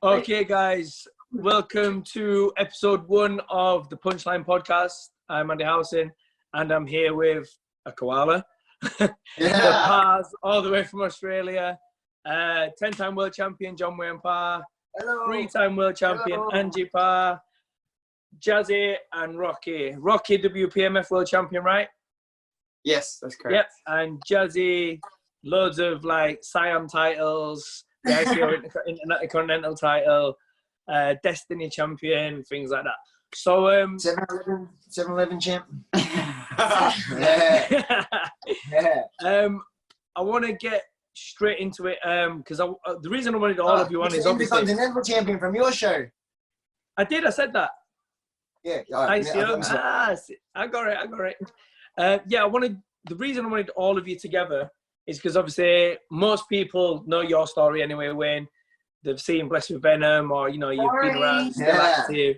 Okay, guys, welcome to episode 1 of the Punchline podcast. I'm Andy Howson, and I'm here with a koala. The Parrs, all the way from Australia. 10-time world champion John Wayne Parr. Hello. 3-time world champion Angie Parr. Jazzy and Rocky. Rocky, WPMF world champion, right? Yes, that's correct. Yep, and Jazzy, loads of like Siam titles, the ICO Intercontinental title, Destiny champion, things like that. So 7-Eleven champ. I want to get straight into it because the reason I wanted all of you on is obviously Intercontinental champion from your show. I said that. Yeah, I got it. The reason I wanted all of you together is because obviously most people know your story anyway, Wayne. They've seen Blessed with Venom, or you've been around, still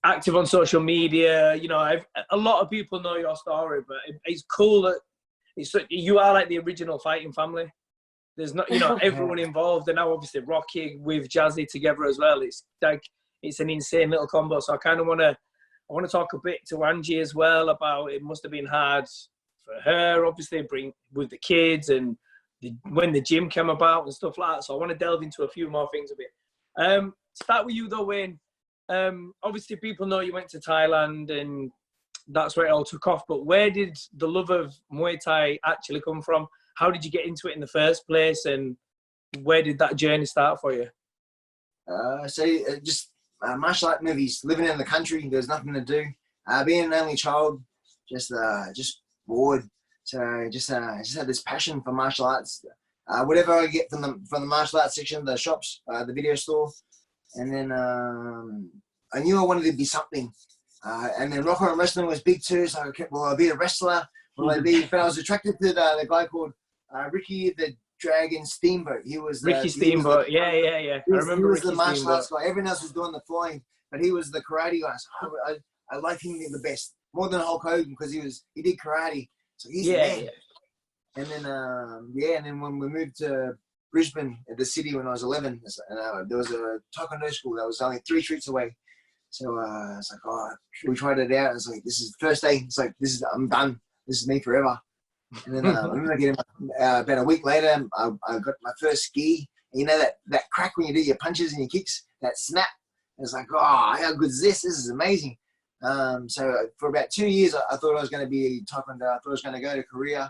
active on social media. A lot of people know your story, but it's cool that you are like the original fighting family. There's not, everyone involved, and now obviously Rocky with Jazzy together as well. It's like it's an insane little combo. So I kind of want to talk a bit to Angie as well about it. Must have been hard for her, obviously, with the kids and when the gym came about and stuff like that. So I want to delve into a few more things a bit. Start with you though, Wayne. Obviously, people know you went to Thailand and that's where it all took off. But where did the love of Muay Thai actually come from? How did you get into it in the first place, and where did that journey start for you? Just martial art movies. Living in the country, there's nothing to do. Being an only child, just bored. So just had this passion for martial arts. Whatever I get from the martial arts section, the shops, the video store, and then I knew I wanted to be something. And then rock and wrestling was big too. So will I be a wrestler? Will I be? But I was attracted to the guy called Ricky the Dragon Steamboat. He was Ricky Steamboat. Yeah. I remember he was Ricky the martial Steamboat. arts guy. Everyone else was doing the flying, but he was the karate guy. So I like him the best, more than Hulk Hogan, because he did karate. So he's the man. And then and then when we moved to Brisbane, at the city, when I was 11, there was a taekwondo school that was only 3 streets away. So it's like, we tried it out. It's like, this is the first day. It's like, I'm done. This is me forever. And then I remember getting about a week later, I got my first gi. And that crack when you do your punches and your kicks, that snap. It's like, how good is this? This is amazing. So for about 2 years, I thought I was going to be taekwondo. I thought I was going to go to Korea,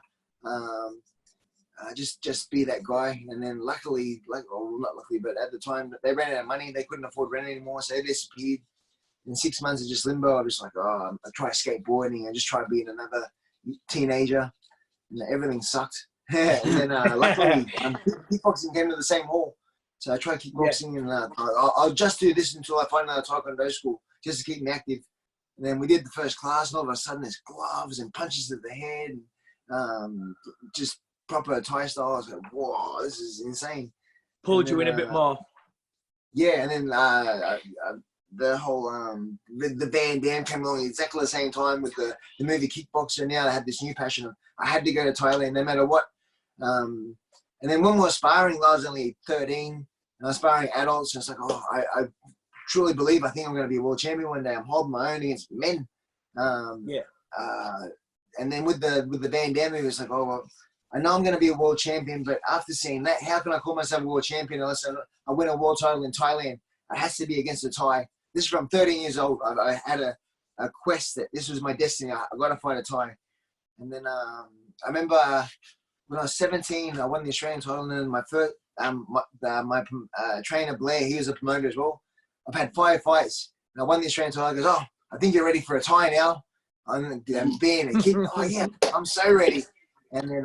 just be that guy. And then luckily, not luckily, but at the time they ran out of money. They couldn't afford rent anymore, so they disappeared. In 6 months of just limbo, I was just like, I try skateboarding. I just tried being another teenager, and everything sucked. And then luckily, kickboxing came to the same hall. So I tried kickboxing, and I'll just do this until I find another taekwondo school, just to keep me active. And then we did the first class, and all of a sudden there's gloves and punches to the head, and just proper Thai style. I was like, whoa, this is insane. Pulled you in a bit more. Yeah, and then the whole the Van Damme came along exactly the same time with the movie Kickboxer. Now I had this new passion of I had to go to Thailand no matter what. And then when we were sparring, I was only 13, and I was sparring adults, and it's like, I truly believe I think I'm going to be a world champion one day. I'm holding my own against men. And then with the Van Damme movie, it's like, I know I'm going to be a world champion, but after seeing that, how can I call myself a world champion unless I win a world title in Thailand? It has to be against a Thai. This is from 13 years old. I had a quest that this was my destiny. I got to fight a Thai. And then I remember when I was 17, I won the Australian title, and my first my trainer Blair, he was a promoter as well. I've had 5 fights, and I won the Australian title. I goes, I think you're ready for a Thai now. I'm being a kid. Yeah, I'm so ready. And then,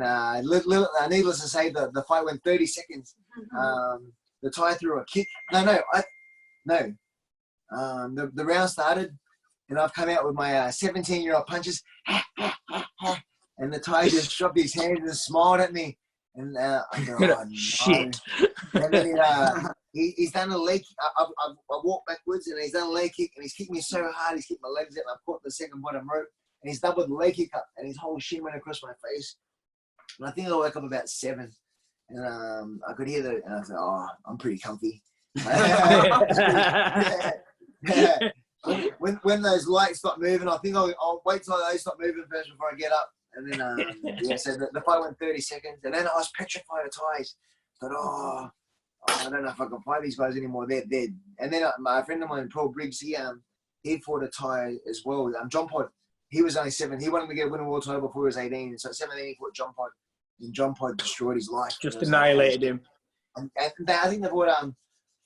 needless to say, the fight went 30 seconds. The Thai threw a kick. The round started, and I've come out with my 17-year-old punches. And the Thai just dropped his hands and smiled at me. And I go, no. Shit. And then he's done a leg. I walked backwards, and he's done a leg kick, and he's kicked me so hard, he's kicked my legs out, and I've caught the second bottom rope, and he's doubled the leg kick up, and his whole shin went across my face. And I think I woke up about 7, and I could hear and I thought, I'm pretty comfy. When those lights stop moving, I think I'll wait till those stop moving first before I get up. And then, yeah, so the fight went 30 seconds. And then I was petrified of ties. I thought, I don't know if I can fight these guys anymore. They're dead. And then my friend of mine, Paul Briggs, he fought a Thai as well. John Pod, he was only 7. He wanted to get a winning world title before he was 18. So at 17, he fought John Pod. And John Pod destroyed his life. Just annihilated him. And I think they fought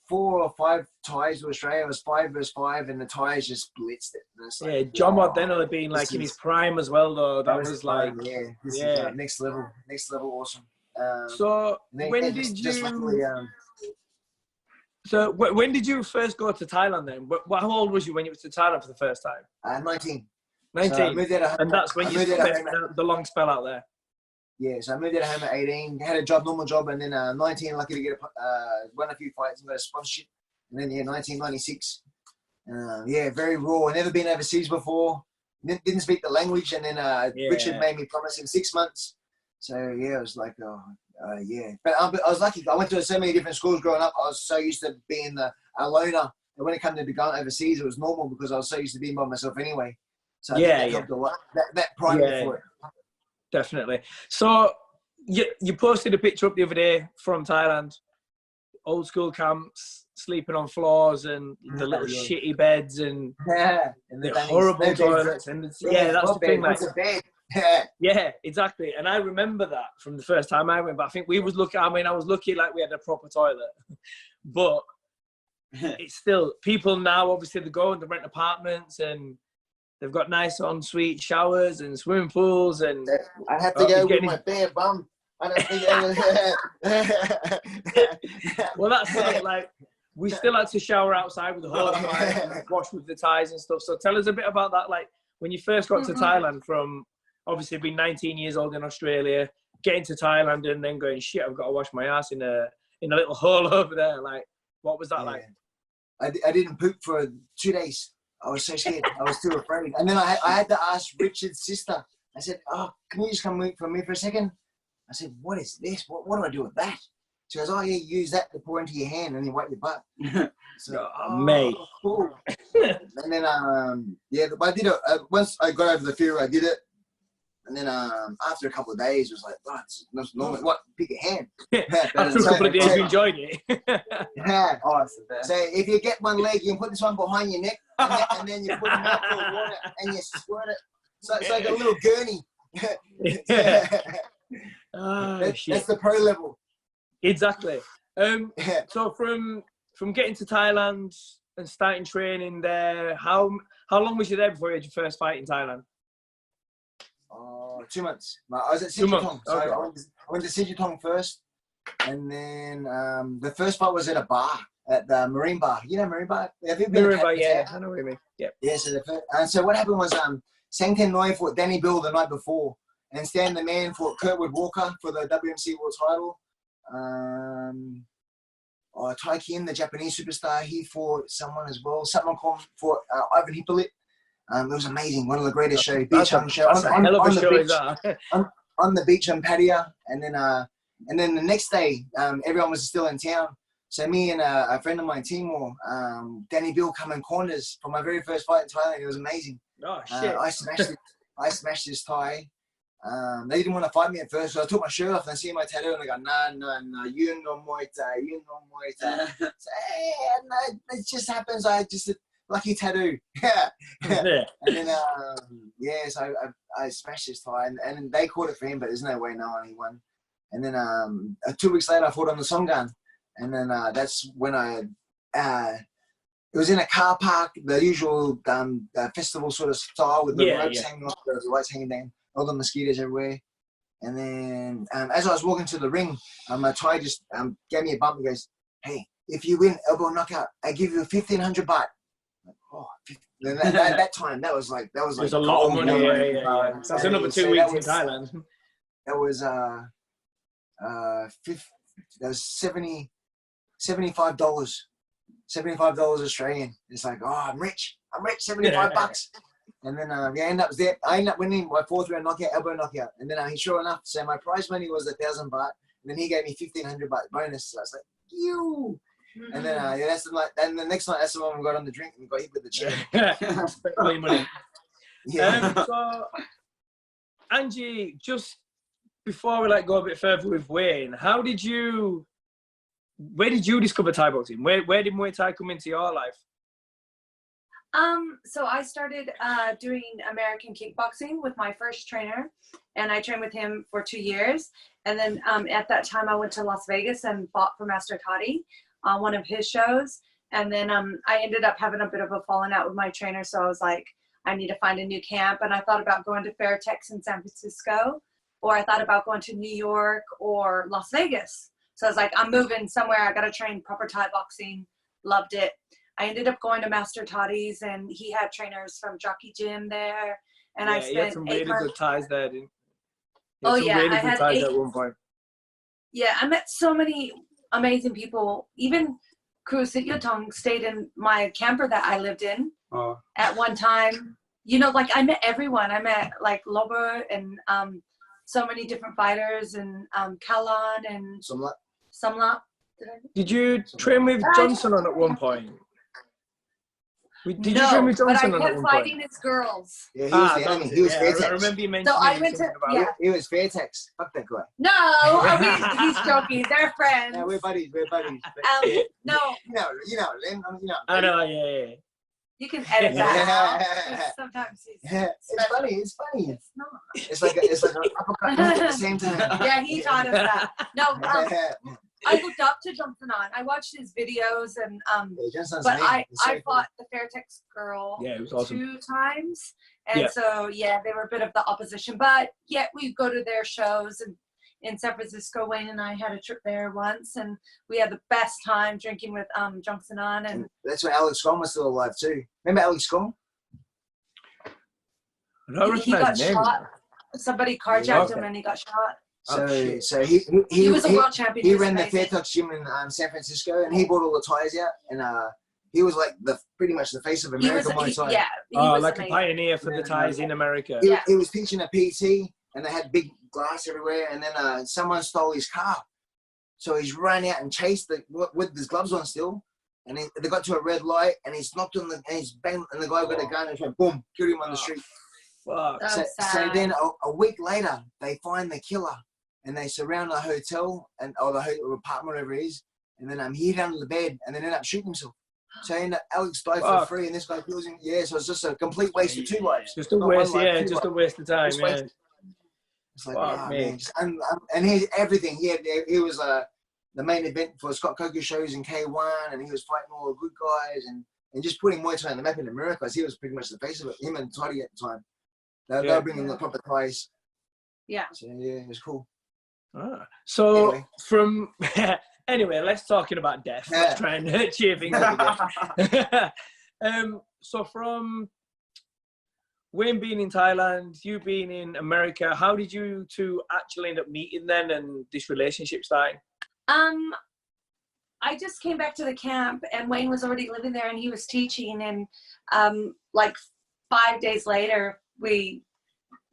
4 or 5 Thais to Australia. It was 5 versus 5, and the Thais just blitzed it. Like, yeah, John Mod then would have been like in his prime as well, though. That was like, this is next level, awesome. So when did you first go to Thailand then? How old was you when you went to Thailand for the first time? 19. 19. So I moved out of home. And that's when you spent the long spell out there. Yeah, so I moved out of home at 18, had a normal job, and then 19, lucky to get won a few fights and got a sponsorship. And then 1996, very raw. Never been overseas before. Didn't speak the language, and then Richard made me promise in 6 months. So it was like, But I was lucky. I went to so many different schools growing up. I was so used to being a loner. And when it came to going overseas, it was normal because I was so used to being by myself anyway. So I think that helped a lot. That primed me for it. Definitely. So you posted a picture up the other day from Thailand, old school camps, sleeping on floors and the little shitty beds and the horrible toilets. And that's the thing. Like, yeah, exactly. And I remember that from the first time I went. But I think I was lucky like we had a proper toilet. But it's still, people now, obviously, they go and they rent apartments and they've got nice ensuite showers and swimming pools. And I had to go with my bare bum. I don't think well, that's it. Like, we still had to shower outside with the hose and wash with the ties and stuff. So tell us a bit about that. Like, when you first got to Thailand from obviously being 19 years old in Australia, getting to Thailand and then going, shit, I've got to wash my ass in a little hole over there. Like, what was that like? I didn't poop for 2 days. I was so scared. I was too afraid. And then I had to ask Richard's sister. I said, can you just come for me for a second? I said, what is this? What do I do with that? She goes, you use that to pour into your hand and then wipe your butt. So, mate. Cool. And then, but I did it. Once I got over the fear, I did it. And then after a couple of days, it was like, it's normal. What? Pick a hand. After a couple of days, you enjoyed it. It's the best. So if you get one leg, you can put this one behind your neck, and then you put a mouthful of water and you squirt it. So it's like a little gurney. That's the pro level. Exactly. So from getting to Thailand and starting training there, how long was you there before you had your first fight in Thailand? 2 months. I was at Sijitong. So I went to Sijitong first, and then the first fight was at a bar, at the Marine Bar. You know Marine Bar? Have you been? Marine Bar, yeah. I know what you mean. Yeah. Yeah. So what happened was Sangten Noi fought Danny Bill the night before, and Stan the Man fought Kurtwood Walker for the WMC World Title. Tai Kim, the Japanese superstar, he fought someone as well. Someone fought Ivan Hippolyte. It was amazing. One of the greatest shows. Beach on the beach on patio, and then the next day, everyone was still in town. So me and a friend of mine, Timor, Danny Bill, come in corners for my very first fight in Thailand. It was amazing. Oh shit! I smashed this Thai. They didn't want to fight me at first, so I took my shirt off and see my tattoo, and I go, no, you know Muay Thai, So, no, it just happens. I just lucky tattoo. And then, so I smashed this Thai, and they caught it for him, but there's no way no one he won. And then 2 weeks later, I fought on the Songgan, and then that's when it was in a car park, the usual festival sort of style with the ropes hanging off, the lights hanging down, all the mosquitoes everywhere. And then as I was walking to the ring, my Thai just gave me a bump and goes, hey, if you win elbow knockout, I give you 1,500 baht. That time, that was like there's a lot of money. Yeah. So that's another 2 weeks in Thailand. That was that was $75. $75 Australian. It's like, I'm rich, 75 bucks. And then I ended up winning my 4th round knockout, elbow knockout. And then sure enough, so my prize money was 1,000 baht. And then he gave me 1,500 baht bonus. So I was like, And then yeah, that's like, and the next night that's the one we got on the drink and got hit with the chair. Spent all your money. Yeah. So, Angie, just before we like go a bit further with Wayne, where did you discover Thai boxing? Where did Muay Thai come into your life? So I started doing American kickboxing with my first trainer, and I trained with him for 2 years. And then at that time, I went to Las Vegas and fought for Master Toddy on one of his shows. And then I ended up having a bit of a falling out with my trainer, so I was like, I need to find a new camp. And I thought about going to Fairtex in San Francisco, or I thought about going to New York or Las Vegas. So I was like, I'm moving somewhere. I got to train proper Thai boxing. Loved it. I ended up going to Master Toddy's, and he had trainers from Boonchu Gym there. And I spent he had some really good Thais there, didn't he? Oh yeah, really I good had Thais at one point. Yeah, I met so many amazing people. Even Cruz Yotong stayed in my camper that I lived in at one time. You know, like I met everyone. I met like Lobo and so many different fighters, and Kalan and Samlap. Did you train with Johnson on at one point? Did you train with Johnson on at one point? But I kept fighting his girls. Yeah, he was the enemy. He was Fairtex. I remember you mentioning So I went to, about He was Fairtex. Fuck that guy. No, I mean, he's joking. They're friends. No, we're buddies. We're buddies. No. You know, Len. I know, yeah. You can edit that out. Sometimes he's it's funny. It's funny. It's not. It's like an uppercut at the same time. Yeah, he taught us that. No, I looked up to Johnson on. I watched his videos, and but I fought the Fairtex girl it was awesome. 2 times, and so they were a bit of the opposition. But yet we go to their shows, and in San Francisco, Wayne and I had a trip there once, and we had the best time drinking with Johnson on, and that's when Alex Scott was still alive too. Remember Alex Scott? He got shot. Somebody carjacked him, and he got shot. So he was a world champion. He ran the Fairtex gym in San Francisco, and he bought all the Thais out, and he was like pretty much the face of American Muay Thai. Yeah, he was like amazing. a pioneer for the Thais in America. He was teaching a PT, and they had big glass everywhere, and then someone stole his car, so he's run out and chased with his gloves on still, and they got to a red light, and he's knocked on and he's banged, and the guy got a gun and went boom, killed him on the street. Fuck. So then a week later, they find the killer. And they surround the hotel or the apartment, whatever it is, and then he hid under the bed, and then end up shooting himself. So Alex died for free, and this guy kills him. Yeah, so it's just a complete waste of 2 lives. Just a waste, just a waste of time. Yeah. It's like, man. And he's everything. He was the main event for Scott Coker shows in K1, and he was fighting all the good guys, and just putting Muay Thai on the map in America, because he was pretty much the face of it. Him and Toddy at the time, they were bringing the proper Thais. Yeah. So it was cool. So anyway, let's talking about death. Let's try and cheer things up again. So from Wayne being in Thailand, you being in America, how did you two actually end up meeting then, and this relationship starting? I just came back to the camp, and Wayne was already living there, and he was teaching, and like 5 days later, we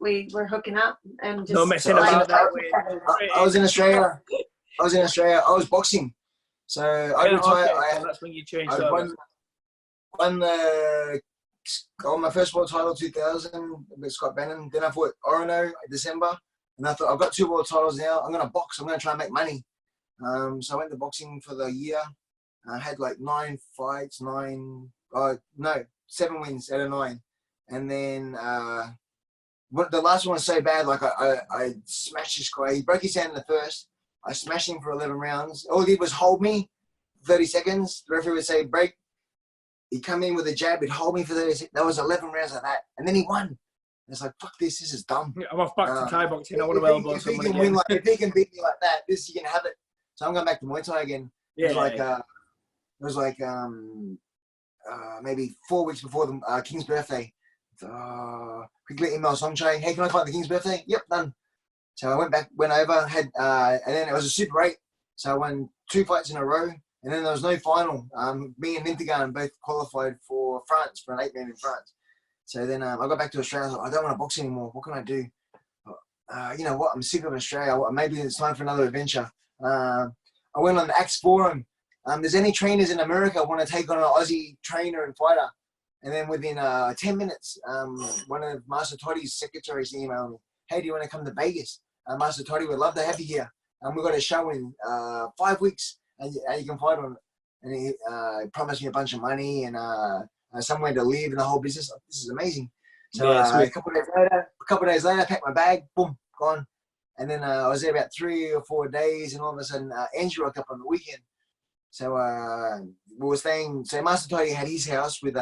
were hooking up and just. No messing about that way. I was in Australia. I was boxing. So I retired. Okay. That's when you changed over. Won my first world title 2000 with Scott Bannon. Then I fought Orono in December. And I thought, I've got 2 world titles now. I'm going to box. I'm going to try and make money. So I went to boxing for the year. I had like 9 fights, 7 wins out of 9. And then the last one was so bad, like I smashed this guy. He broke his hand in the first. I smashed him for 11 rounds. All he did was hold me 30 seconds. The referee would say, break. He'd come in with a jab. He'd hold me for 30 seconds. That was 11 rounds of that. And then he won. It's like, fuck this. This is dumb. I'm off back to Thai boxing. I want to elbow someone again. If he can beat me like that, you can have it. So I'm going back to Muay Thai again. It was like maybe 4 weeks before the King's birthday. Quickly email Songchai, hey, can I fight the King's birthday? Yep, done. So I went over, and then it was a Super 8. So I won 2 fights in a row, and then there was no final. Me and Nintigan both qualified for France, for an 8-man in France. So then I got back to Australia. I thought, I don't want to box anymore. What can I do? You know what? I'm sick of Australia. Maybe it's time for another adventure. I went on the Axe Forum there's any trainers in America want to take on an Aussie trainer and fighter? And then within 10 minutes, one of Master Toddy's secretaries emailed me, hey, do you want to come to Vegas? Master Toddy would love to have you here. We've got a show in 5 weeks, and you can fight on it. And he promised me a bunch of money and somewhere to live and the whole business. This is amazing. So a couple of days later, I packed my bag, boom, gone. And then I was there about 3 or 4 days, and all of a sudden, Angie woke up on the weekend. So we were staying. So Master Toddy had his house with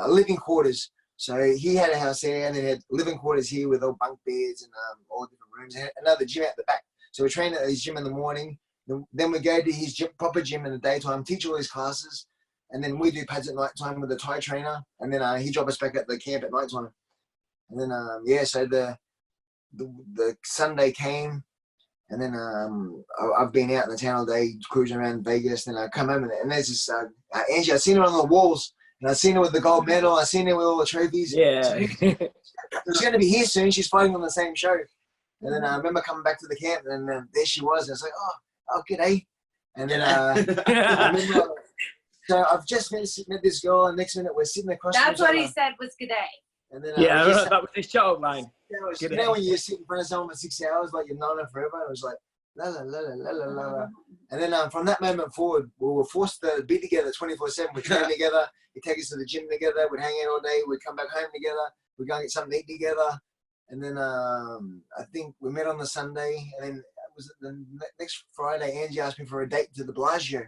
living quarters. So he had a house there, and then had living quarters here with all bunk beds and all different rooms. And another gym out the back. So we trained at his gym in the morning. Then we go to his gym, proper gym in the daytime, teach all his classes, and then we do pads at night time with the Thai trainer. And then he drops us back at the camp at night time. And then so the Sunday came. And then I've been out in the town all day, cruising around Vegas. And I come home and there's this Angie. I've seen her on the walls, and I've seen her with the gold medal. I've seen her with all the trophies. Yeah. So she's going to be here soon. She's fighting on the same show. And then I remember coming back to the camp, and there she was. And I was like, oh, g'day. And then I remember, so I've just met this girl, and next minute we're sitting across from each That's what other. he said was g'day. And then, that was his chat line. You know when you sit in front of someone for 6 hours, like you've known her forever, it was like, la la la la la la la. And then from that moment forward, we were forced to be together 24/7. We'd train together, he'd take us to the gym together, we'd hang out all day, we'd come back home together, we'd go and get something to eat together. And then I think we met on the Sunday, and then it was the next Friday, Angie asked me for a date to the Bellagio.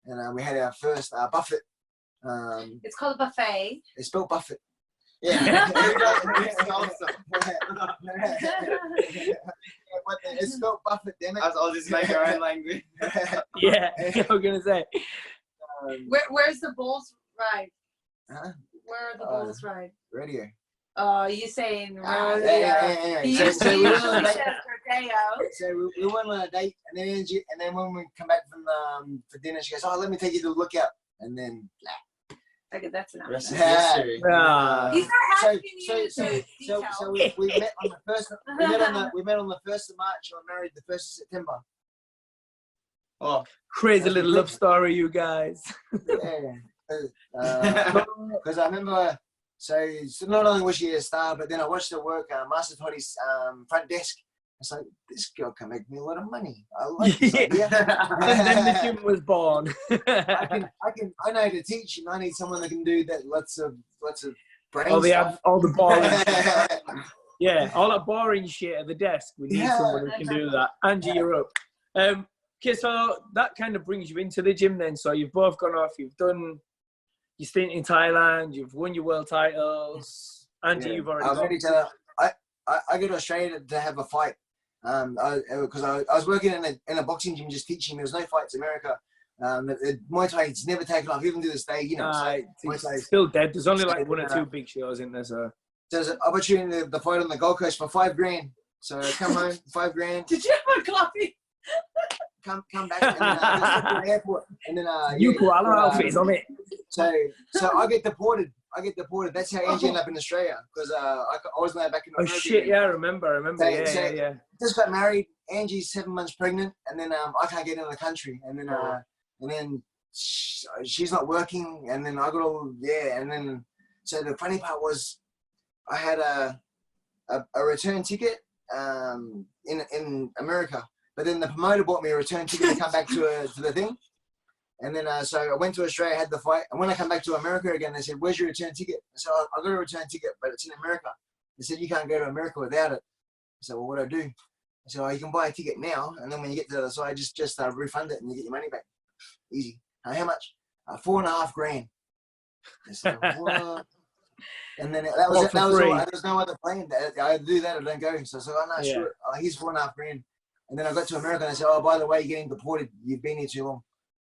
And we had our first buffet. It's called a buffet. It's spelled buffet. Yeah. It's spelled Buffett, damn it. I'll just make our own language. Yeah, I was gonna say. Where's the Bulls ride? Huh? Where are the Bulls ride? Radio. Oh, you saying radio? Anyway, so we went on a date. Rodeo. So we went on a date, and then Angie, and then when we come back from for dinner, she goes, "Oh, let me take you to the Lookout," and then. Okay, that's enough. Rest is history. He's not asking you So details. we met on the first. We met on the 1st of March. And we married the 1st of September. Oh, Crazy little love story, you guys. Yeah. Because I remember. So not only was she a star, but then I watched her work Master Toddy's front desk. It's like, this girl can make me a lot of money. I like this idea. And then the gym was born. I know how to teach, and I need someone that can do that. Lots of brain stuff. all the boring. Yeah, all that boring shit at the desk. We need someone who can do that. Angie, you're up. Okay, so that kind of brings you into the gym then. So you've both gone off. You've done your stint in Thailand. You've won your world titles. Angie, you've already. I go to Australia to have a fight. Because I was working in a boxing gym just teaching. There was no fights in America. Muay Thai, it's never taken off, even to this day, you know. It's still dead. There's only like 1 or 2 big shows in there, so. There's an opportunity to fight on the Gold Coast for $5,000. So I come home, $5,000. Did you have a coffee? Come back and just to the airport. And then koala outfits on it. So I get deported. That's how Angie ended up in Australia, because I wasn't allowed back in America. Oh shit! Yeah, I remember. Yeah. Just got married. Angie's 7 months pregnant, and then I can't get into the country, and then she's not working, and then I got and then so the funny part was I had a return ticket in America, but then the promoter bought me a return ticket to come back to the thing. And then, so I went to Australia, had the fight. And when I come back to America again, they said, "Where's your return ticket?" I said, "I got a return ticket, but it's in America." They said, "You can't go to America without it." I said, "Well, what do I do?" I said, "Oh, you can buy a ticket now. And then when you get to the other side, just refund it and you get your money back. Easy." How much? $4.5 grand. It's like, what? And then that was all. There was no other plan. I do that or don't go. So I said, "Oh, no, sure. Here's $4.5 grand. And then I got to America and I said, "Oh, by the way, you're getting deported. You've been here too long."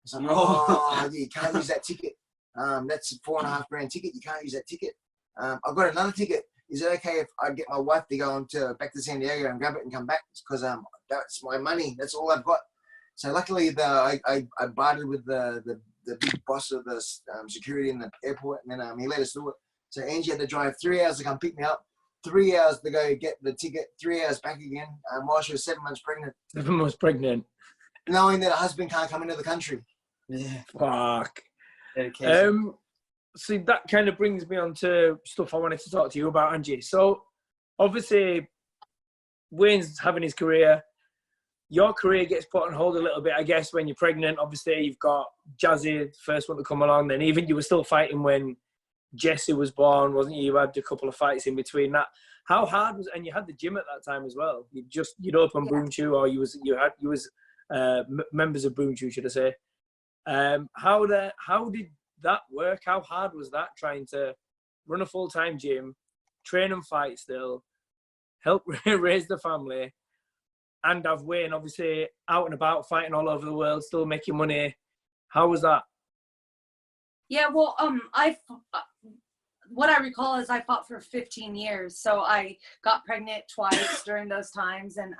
So you can't use that ticket. That's a $4.5 grand ticket. You can't use that ticket. I've got another ticket. Is it okay if I get my wife to go back to San Diego and grab it and come back? Because that's my money. That's all I've got. So luckily, I bartered with the big boss of the security in the airport, and then he let us do it. So Angie had to drive 3 hours to come pick me up, 3 hours to go get the ticket, 3 hours back again, while she was 7 months pregnant. 7 months pregnant. knowing that a husband can't come into the country. Yeah. Fuck. Dedication. See, that kind of brings me on to stuff I wanted to talk to you about, Angie. So, obviously, Wayne's having his career. Your career gets put on hold a little bit, I guess, when you're pregnant. Obviously, you've got Jazzy, the first one to come along. Then even you were still fighting when Jesse was born, wasn't you? You had a couple of fights in between that. How hard was, and you had the gym at that time as well. You'd open Boonchu, or you was members of Boonchu, should I say? How did that work? How hard was that, trying to run a full-time gym, train and fight still, help raise the family, and have Wayne obviously out and about fighting all over the world, still making money? How was that? Yeah, well, what I recall is I fought for 15 years. So I got pregnant twice during those times. And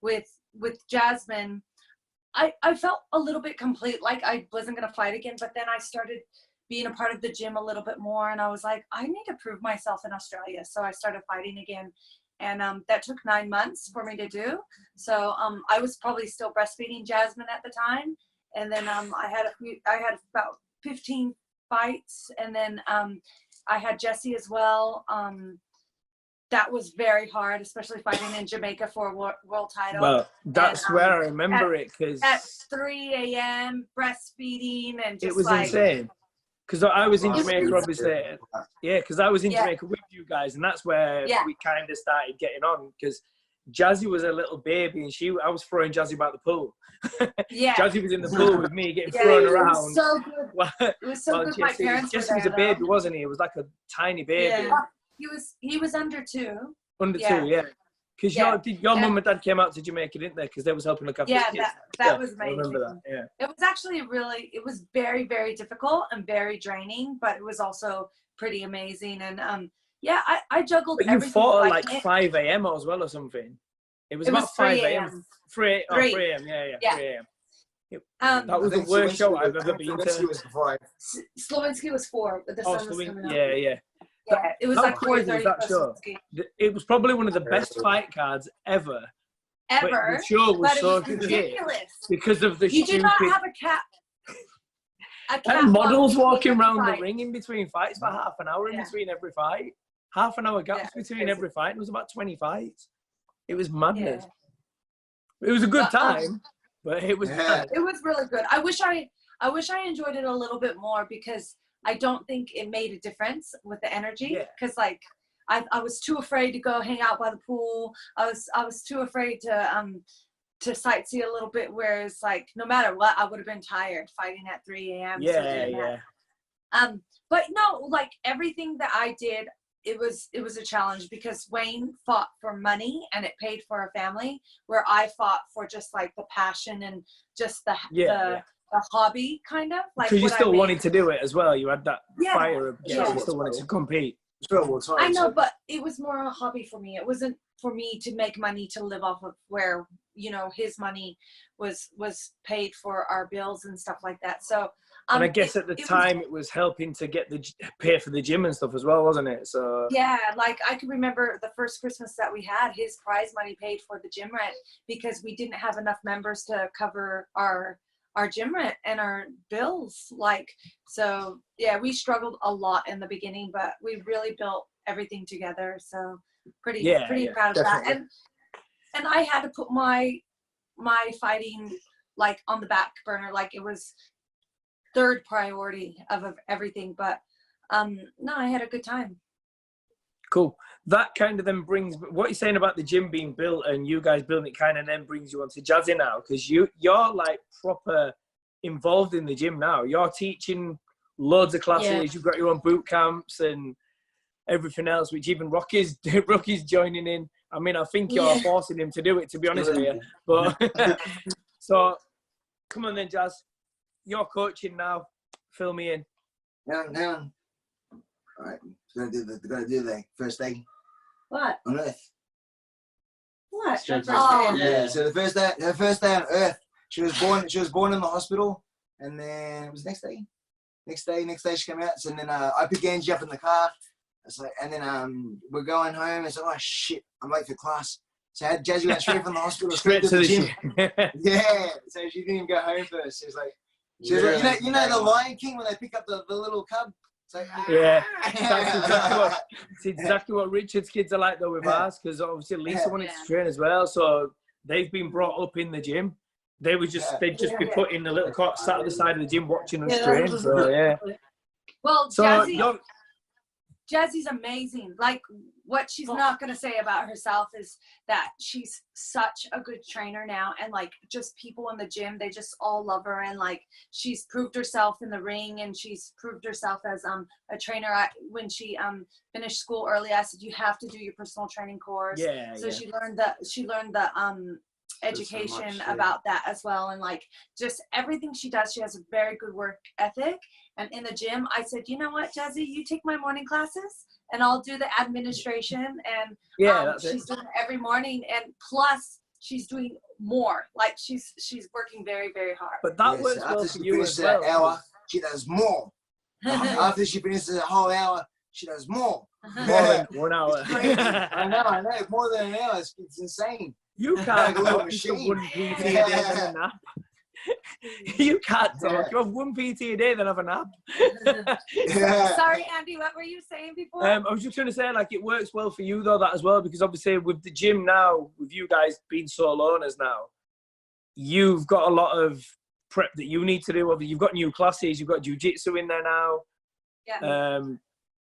with Jasmine, I felt a little bit complete, like I wasn't going to fight again. But then I started being a part of the gym a little bit more. And I was like, I need to prove myself in Australia. So I started fighting again. And that took 9 months for me to do. So I was probably still breastfeeding Jasmine at the time. And then I had about 15 fights. And then I had Jesse as well. That was very hard, especially fighting in Jamaica for a world title. Well, that's where I remember it, because at 3 a.m. breastfeeding and just it was insane. Because I was in Jamaica, obviously. Yeah, because I was in Jamaica with you guys, and that's where we kind of started getting on. Because Jazzy was a little baby, and I was throwing Jazzy about the pool. Yeah, Jazzy was in the pool with me, getting thrown around. It was so good. It was so good. My parents Jesse was a baby, wasn't he? It was like a tiny baby. Yeah. He was under 2. Under 2, yeah. Because your mum and dad came out to Jamaica, didn't they? Because they was helping look after the kids. that was amazing. I remember that, yeah. It was actually it was very, very difficult and very draining, but it was also pretty amazing. And I juggled everything. You fought at like 5 a.m. as well or something. It was about 5 a.m. 3 a.m. Yeah. 3 a.m. That was the worst show I've ever been to. Slowinski was 4, but the sun was coming up. Yeah. Yeah, it was like 4:30. That show. It was probably one of the best fight cards ever. But the show was so ridiculous because of the You did not have a cap. And models walking around the ring in between fights for half an hour in between every fight. Half an hour gaps between every fight. It was about 20 fights. It was madness. It was a good time, but it was bad. It was really good. I wish I enjoyed it a little bit more, because I don't think it made a difference with the energy. Because like I was too afraid to go hang out by the pool. I was too afraid to sightsee a little bit. Whereas like no matter what, I would have been tired fighting at 3 a.m. But no, like everything that I did, it was a challenge, because Wayne fought for money and it paid for our family, where I fought for just like the passion and just the hobby, kind of like. Because you still wanted to do it as well. You had that fire of you still wanted to compete. I know, but it was more a hobby for me. It wasn't for me to make money to live off of, where his money was paid for our bills and stuff like that. So and I guess at the time it was helping to get pay for the gym and stuff as well, wasn't it? So yeah, like I can remember the first Christmas that we had, his prize money paid for the gym rent, because we didn't have enough members to cover our gym rent and our bills. Like, so yeah, we struggled a lot in the beginning, but we really built everything together. So pretty proud of that. And I had to put my fighting like on the back burner, like it was third priority of everything. But no, I had a good time. Cool. That kind of then brings what you're saying about the gym being built and you guys building it, kind of then brings you on to Jazzy now, because you're like proper involved in the gym now. You're teaching loads of classes. You've got your own boot camps and everything else, which even Rocky's joining in. I mean, I think you're forcing him to do it, to be honest with you. But so come on then, Jazz. You're coaching now. Fill me in. Down. All right. Gonna do the first day. What? On Earth. What? Yeah. So the first day on Earth, she was born in the hospital, and then it was next day she came out. So then I picked Angie up in the car. It's like, and then we're going home. It's like, oh shit, I'm late for class. So Jazzy went straight from the hospital Straight to the gym. Yeah, so she didn't even go home first. She was like, you know the Lion King when they pick up the little cub? It's like, yeah, it's exactly what Richard's kids are like though with ours, because obviously Lisa wanted to train as well, so they've been brought up in the gym. They would they'd just be put in the little cot, sat at the side of the gym watching us train. So yeah. Well, So Jazzy's amazing. Like, what she's not going to say about herself is that she's such a good trainer now. And, like, just people in the gym, they just all love her. And, like, she's proved herself in the ring, and she's proved herself as a trainer. When she finished school early, I said, you have to do your personal training course. Yeah, so she learned the education about that as well. And, like, just everything she does, she has a very good work ethic. And in the gym, I said, you know what, Jazzy, you take my morning classes and I'll do the administration. And she's doing it every morning. And plus, she's doing more. Like, she's working very, very hard. But that works well for you as well. Hour, she does more. After she finishes a whole hour, she does more. More than 1 hour. I know. More than an hour. It's insane. You can't go to one PT a day then a nap. You can't talk. You have one PT a day, then have a nap. Sorry, Andy, what were you saying before? I was just going to say, like, it works well for you, though, that as well, because obviously with the gym now, with you guys being sole owners now, you've got a lot of prep that you need to do. You've got new classes, you've got jiu-jitsu in there now. Yeah.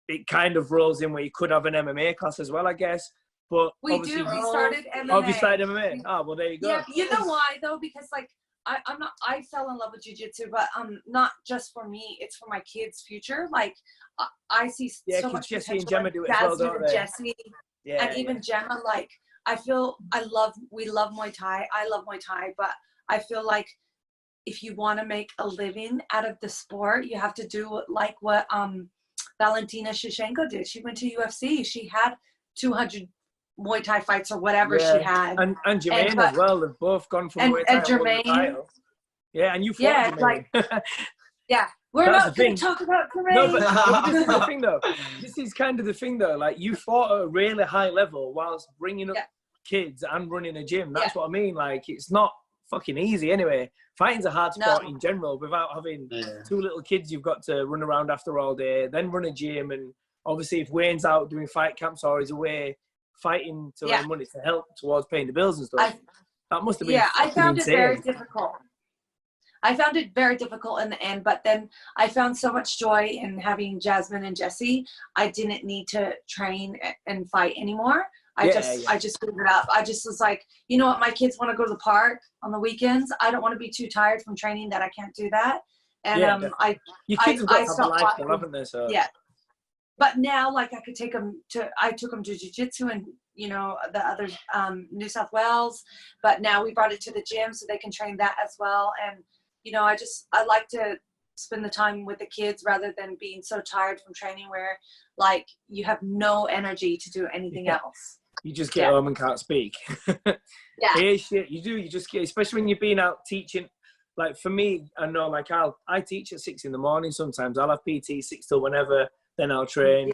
It kind of rolls in where you could have an MMA class as well, I guess. But we started MMA. Oh, you started MMA? Oh, well, there you go. Yeah, you know why, though? Because, like, I fell in love with jiu-jitsu, but not just for me, it's for my kids' future. Like, I see so much Jesse potential. and Gemma do it Jasmine as well, don't and they? Jesse, and even Gemma. Like, we love Muay Thai. I love Muay Thai, but I feel like if you want to make a living out of the sport, you have to do like what Valentina Shevchenko did. She went to UFC. She had 200 Muay Thai fights or whatever she had. And Jermaine as well. They've both gone from Muay Thai. And Jermaine. Yeah, and you fought Jermaine. We're not going to talk about Jermaine. No, but this is the thing, though. This is kind of the thing, though. Like, you fought at a really high level whilst bringing up kids and running a gym. That's what I mean. Like, it's not fucking easy anyway. Fighting's a hard sport in general without having two little kids you've got to run around after all day, then run a gym. And obviously, if Wayne's out doing fight camps or he's away fighting to earn money to help towards paying the bills and stuff, that must have been I found insane. it very difficult. I found it very difficult in the end, but then I found so much joy in having Jasmine and Jesse. I didn't need to train and fight anymore. I just gave it up. I just was like, you know what, my kids want to go to the park on the weekends. I don't want to be too tired from training that I can't do that. And your kids have got to have a life, haven't they? So but now, like, I could take them to. I took them to jiu-jitsu and the other New South Wales, but now we brought it to the gym so they can train that as well. And I like to spend the time with the kids rather than being so tired from training where, like, you have no energy to do anything else. You just get home and can't speak. Shit, you do. You just get, especially when you've been out teaching. Like, for me, I know, like, I teach at 6 a.m. sometimes. I'll have PT 6 till whenever, then I'll train,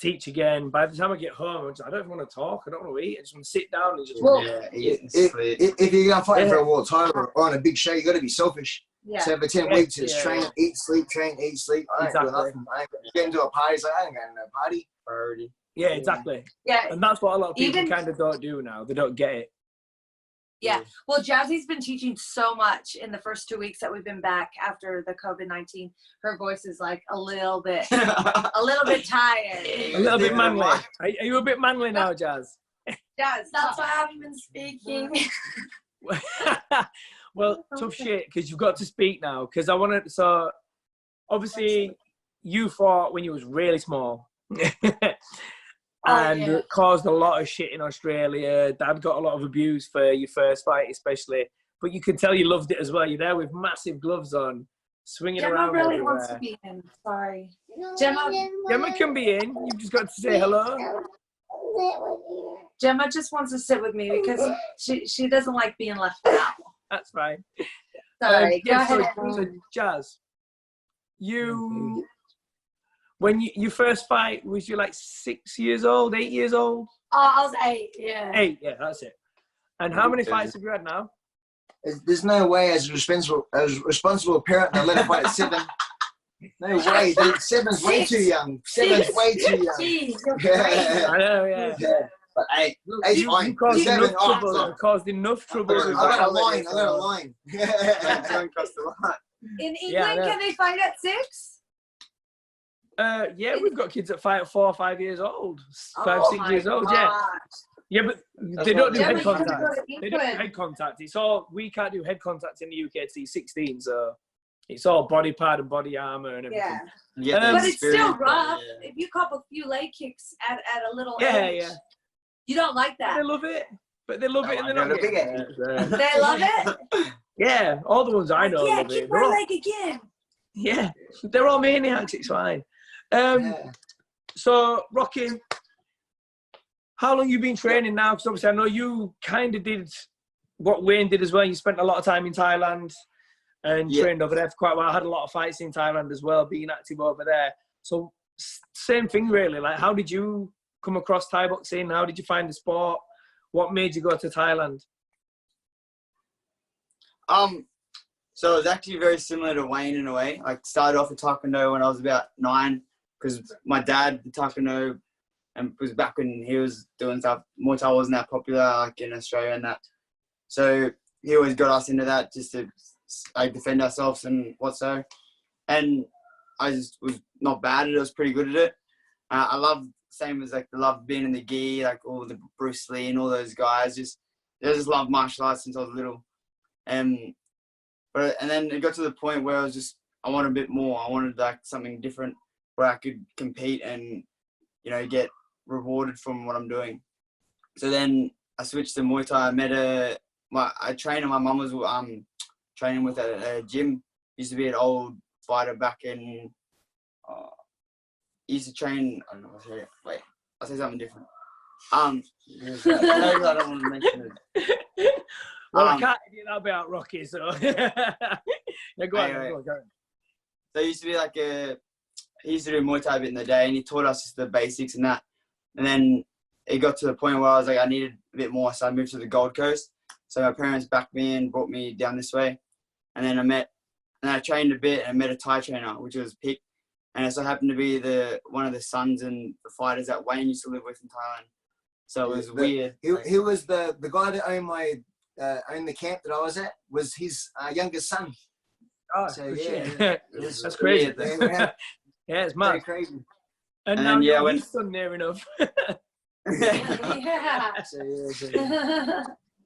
teach again. By the time I get home, I don't even want to talk. I don't want to eat. I just want to sit down and just if you're going to fight for a world title or on a big show, you got to be selfish. Yeah. So for 10 weeks, it's train, eat, sleep, train, eat, sleep. I ain't doing nothing. I ain't getting to a party. It's like, I ain't going to no party. Priority. Yeah, exactly. Yeah. And that's what a lot of people kind of don't do now. They don't get it. Yeah. Well, Jazzy's been teaching so much in the first 2 weeks that we've been back after the COVID-19. Her voice is like a little bit tired. A little bit manly. Are you a bit manly now, Jazz? Jazz, that's why I haven't been speaking. Well, tough shit, because you've got to speak now. Because I want to, so obviously you fought when you was really small. And it caused a lot of shit in Australia. Dad got a lot of abuse for your first fight, especially. But you could tell you loved it as well. You're there with massive gloves on, swinging around Gemma really everywhere. wants to be in. Sorry. Gemma can be in. You've just got to say hello. Gemma just wants to sit with me because she doesn't like being left out. That's fine. Sorry. Go ahead. So, Jazz, when you first fight, was you like 6 years old, 8 years old? Oh, I was 8. Yeah. 8, yeah, that's it. And how many fights have you had now? There's no way as a responsible parent to let her fight at 7. No way, dude. 7's way too young. 7's way too young. Jeez, you're Yeah. I know, yeah. But 8's fine. You caused 7, enough trouble. You caused enough trouble. I got a line. I got a line. Don't cost a lot. In England, Yeah, I know. can they fight at 6? Yeah, we've got kids that fight at 4 or 5 years old, 5, Oh 6 my years old. gosh. Yeah, but they don't do Yeah, head but you gotta contact. go to They don't do England. head contact. It's all we can't do head contact in the UK till 16, so it's all body pad and body armor and everything. Yeah. But it's still rough. Yeah. If you cop a few leg kicks at a little Yeah, age, yeah. you don't like But that. they love it. But they love it, and they're not they're getting big hurt. They love it. Yeah, all the ones I know Yeah, love kick it. my They're all, leg again. yeah, they're all maniacs. It's fine. So, Rocky, how long you been training now? Because obviously I know you kind of did what Wayne did as well. You spent a lot of time in Thailand and trained over there for quite a while. I had a lot of fights in Thailand as well, being active over there. So, same thing really. Like, how did you come across Thai boxing? How did you find the sport? What made you go to Thailand? So it was actually very similar to Wayne in a way. I started off with Taekwondo when I was about 9 because my dad did Taekwondo and was back when he was doing stuff. Muay Thai wasn't that popular like in Australia and that. So he always got us into that just to like defend ourselves and whatso. And I just was not bad at it. I was pretty good at it. I love same as like the love being in the gi, like all the Bruce Lee and all those guys. I just loved martial arts since I was little. And then it got to the point where I wanted a bit more. I wanted like something different where I could compete and, you know, get rewarded from what I'm doing. So then I switched to Muay Thai. I met a trainer my mum was training with at a gym. Used to be an old fighter back in, he used to train, I don't know, wait, I'll say something different. I don't want to mention it. Well, I can't edit that bit out, Rocky, so... yeah, go on. So he used to be like he used to do Muay Thai a bit in the day, and he taught us just the basics and that. And then it got to the point where I was like, I needed a bit more, so I moved to the Gold Coast. So my parents backed me and brought me down this way. And then I trained a bit and I met a Thai trainer, which was Pick. And it so happened to be one of the sons and the fighters that Wayne used to live with in Thailand. So it was weird. He was the guy that owned the camp that I was at, was his youngest son. Oh, so yeah. It That's crazy. Yeah, it's mad. very crazy. And And now then, you're when- his son near enough. Yeah.